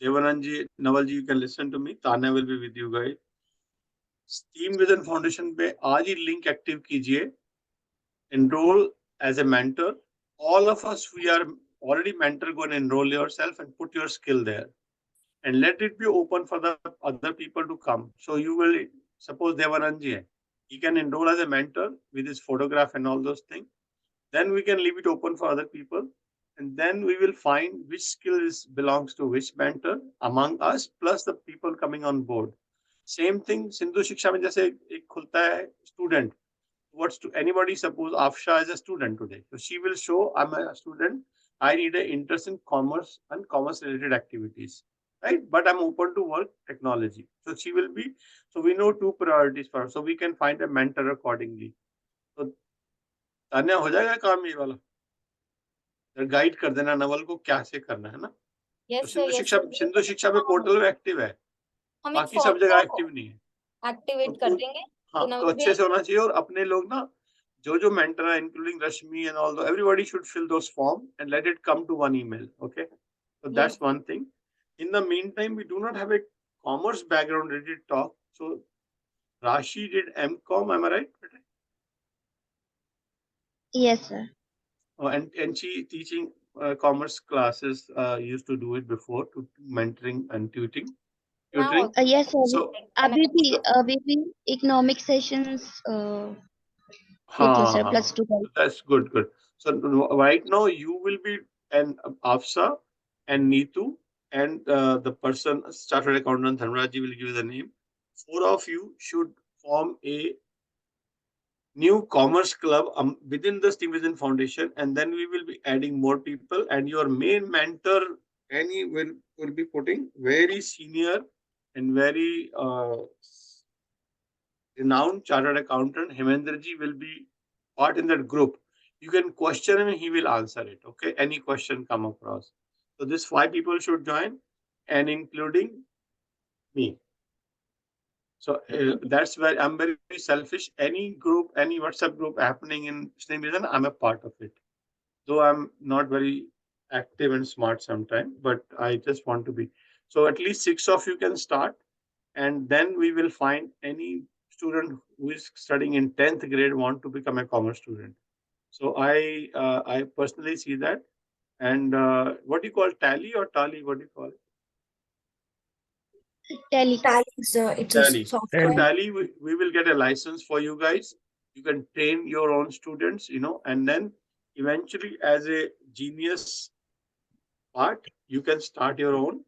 Devanand ji, Naval ji, you can listen to me, Tanya will be with you guys. Steam Vision Foundation पे आज ही लिंक एक्टिव कीजिए, enroll as a mentor. All of us, we are already mentor, go and enroll yourself and put your skill there, and let it be open for the other people to come. So you will, suppose Devananji hai, he can enroll as a mentor with his photograph and all those things. Then we can leave it open for other people, and then we will find which skill belongs to which mentor among us plus the people coming on board. Same thing Sindhu Shiksha mein jaise ek khulta hai student, what's to anybody, suppose Afsha is a student today, so she will show, I'm a student, I need an interest in commerce and commerce related activities, right? But I'm open to work technology, so she will be, so we know two priorities for her, so we can find a mentor accordingly. So Tanya, हो जाएगा काम ये वाला, guide कर देना नवल को क्या से करना है ना। तो Yes sir, yes sir. Sindhu शिक्षा में पोर्टल में एक्टिव है, हम एक बाकी सब जगह फॉर्म एक्टिव नहीं है। एक्टिवेट कर देंगे हाँ, तो तो नवल अच्छे से होना चाहिए, और अपने लोग ना जो मेंटर है, including Rashmi and all, everybody should fill those form and let it come to one email, okay? So that's one thing. In the meantime, we do not have a commerce background ready to talk. So Rashi did MCom, am I right? Yes, sir. And she teaching commerce classes, used to do it before, to mentoring and tutoring. Yes, sir. So अभी भी economic sessions लेती हूँ, sir, plus 2 that's good. So right now you will be and Afsa and Neetu and the person, chartered accountant Dhanraji, will give you the name. 4 of you should form a new commerce club within the Steam Vision Foundation, and then we will be adding more people. And your main mentor, Annie, will be putting very senior and very renowned chartered accountant Hemendraji will be part in that group. You can question him, he will answer it. Okay, any question come across. So this 5 people should join, and including me. So that's where I'm very selfish. Any group, any WhatsApp group happening in Sneam Vision, I'm a part of it. Though I'm not very active and smart sometimes, but I just want to be. So at least 6 of you can start, and then we will find any student who is studying in 10th grade want to become a commerce student. So I personally see that. And what do you call tally or tally? What do you call it? Tally. It's a Tally. software. Tally, we will get a license for you guys. You can train your own students, and then eventually as a genius part, you can start your own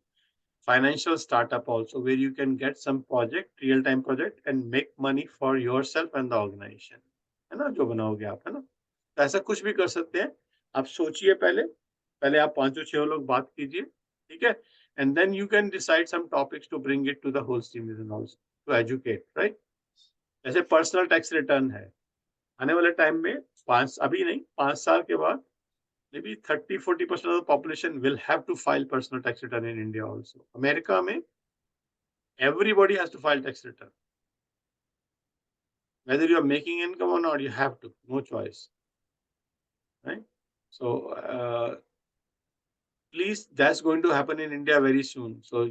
financial startup also, where you can get some project, real-time project, and make money for yourself and the organization. है ना, जो बनाओगे आप, है ना? तो ऐसा कुछ भी कर सकते हैं। आप सोचिए पहले आप 5-6 लोग बात कीजिए, ठीक है? And then you can decide some topics to bring it to the whole team and also to educate, right? जैसे पर्सनल टैक्स रिटर्न है, आने वाले टाइम में अभी नहीं, 5 साल के बाद maybe 30-40% of the population will have to file personal tax return in India also. America mein, everybody has to file tax return. Whether you are making income or not, you have to, no choice. Right? So please, that's going to happen in India very soon. So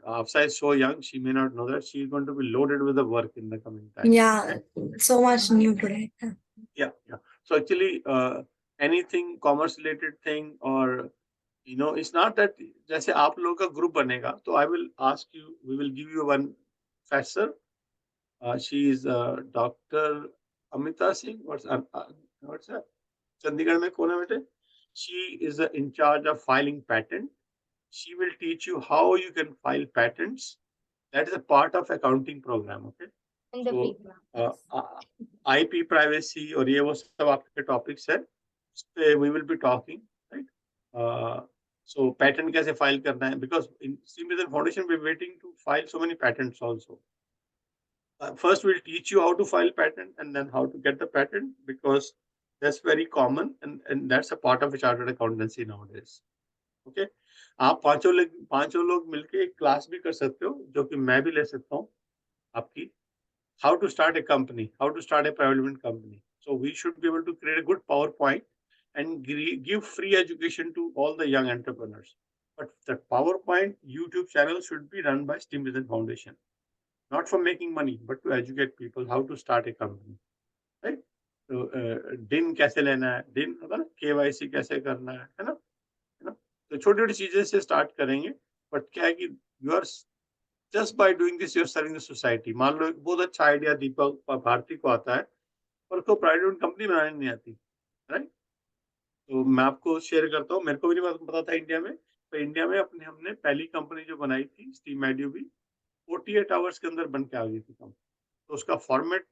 Afsa is so young, she may not know that. She is going to be loaded with the work in the coming time. Yeah, so much new today. Yeah. So actually, anything commerce related thing, or it's not that जैसे आप लोग का group बनेगा, तो I will ask you, we will give you one professor. She is Dr. Amita Singh. What's that? Chandigarh में कौन है बेटे? She is in charge of filing patent. She will teach you how you can file patents. That is a part of accounting program. Okay. in the free class. IP privacy और ये वो सब आपके topics है. We will be talking, right? So patent कैसे file करना है? Because in Steam Vision Foundation we're waiting to file so many patents also. First we'll teach you how to file patent and then how to get the patent, because that's very common, and that's a part of a chartered accountancy nowadays. Okay, आप पांचों लोग मिलके एक class भी कर सकते हो, जो कि मैं भी ले सकता हूँ आपकी, how to start a company, how to start a private limited company. So we should be able to create a good PowerPoint and give free education to all the young entrepreneurs. But the PowerPoint YouTube channel should be run by STEAM Vision Foundation, not for making money, but to educate people how to start a company, right? तो दिन कैसे लेना है, दिन होता ना, KYC कैसे करना है ना, तो छोटी छोटी चीजें से स्टार्ट करेंगे. बट क्या है कि you are just by doing this you are serving the society. मान लो एक बहुत अच्छा आइडिया दीपक भारती को आता है, पर उसको प्राइवेट कंपनी बनाने नहीं आती, राइट? तो मैं आपको शेयर करता हूँ, मेरे को भी नहीं पता था इंडिया में, तो इंडिया में हमने पहली कंपनी जो बनाई थी स्टीम एड्यू भी 48 आवर्स के अंदर बन के आ गई थी कंपनी. तो उसका format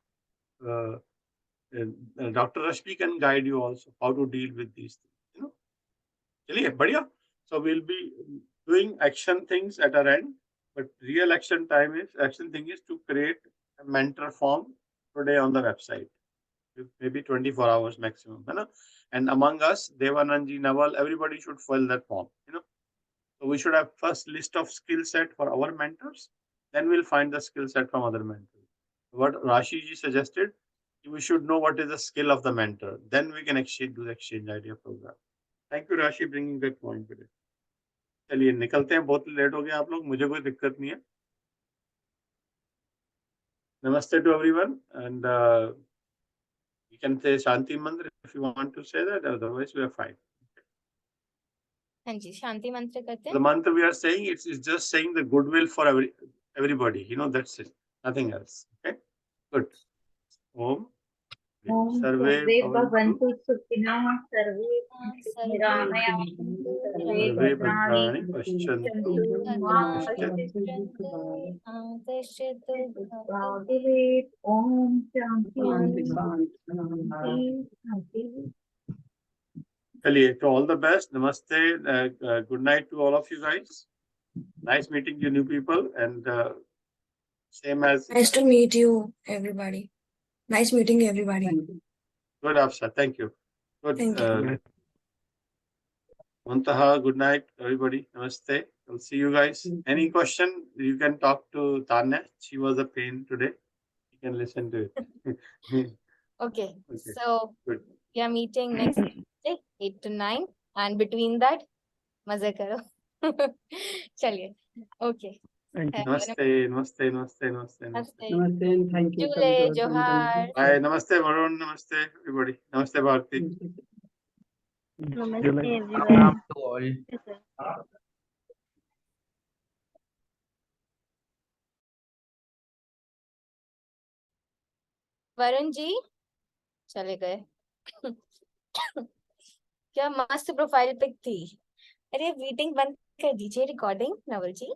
doctor Rashmi can guide you also how to deal with these things, you know. चलिए बढ़िया. So we'll be doing action things at our end, but real action thing is to create a mentor form today on the website, maybe 24 hours maximum, है ना? And among us, Devananji, Naval, everybody should fill that form, you know. So we should have first list of skill set for our mentors, then we'll find the skill set from other mentors. What Rashi ji suggested, we should know what is the skill of the mentor, then we can do the exchange idea program. Thank you, Rashi, bringing that point today. चलिए निकलते हैं, बहुत late हो गया आप लोग, मुझे कोई दिक्कत नहीं है. नमस्ते to everyone, and you can say Shanti Mantra if you want to say that, otherwise we are fine. हाँ जी, शांति मंत्र करते The हैं. mantra we are saying, it's just saying the goodwill for everybody, you know, that's it, nothing else. Okay, good. Om Om Sarve survey Bhavantu, भवन्तु सुखिनः सर्वे सर्वे निरामयान्तु सर्वे Sarve भद्राणि Bhadrani Pashyantu पश्यन्तु मा Kashichet. कश्चित् आकर्षतु भवेत्. ओम शांति शांति शांति. चलिए, to all the best. Namaste. Good night to all of you guys. Nice meeting you new people, and same as Nice to meet you, everybody. Nice meeting everybody. good, Afsha. Thank you. Good. Thank you. Muntaha, good night, everybody. Namaste. I'll see you guys. Any question, you can talk to Tanya. She was a pain today. You can listen to it. Okay, Okay. so Good. we are meeting next Tuesday, 8 to 9, and between that, मजे करो. चलिए, okay. Namaste, namaste, namaste, namaste, namaste. Namaste and thank you. Jule, Johar. Bye. Namaste, Varun. Namaste, everybody. Namaste, Bharti. Namaste everyone. Pranam to all. Yes, sir. Varun ji चले गए. क्या मस्त profile pic थी. अरे meeting बंद कर दीजिए, रिकॉर्डिंग नवल जी.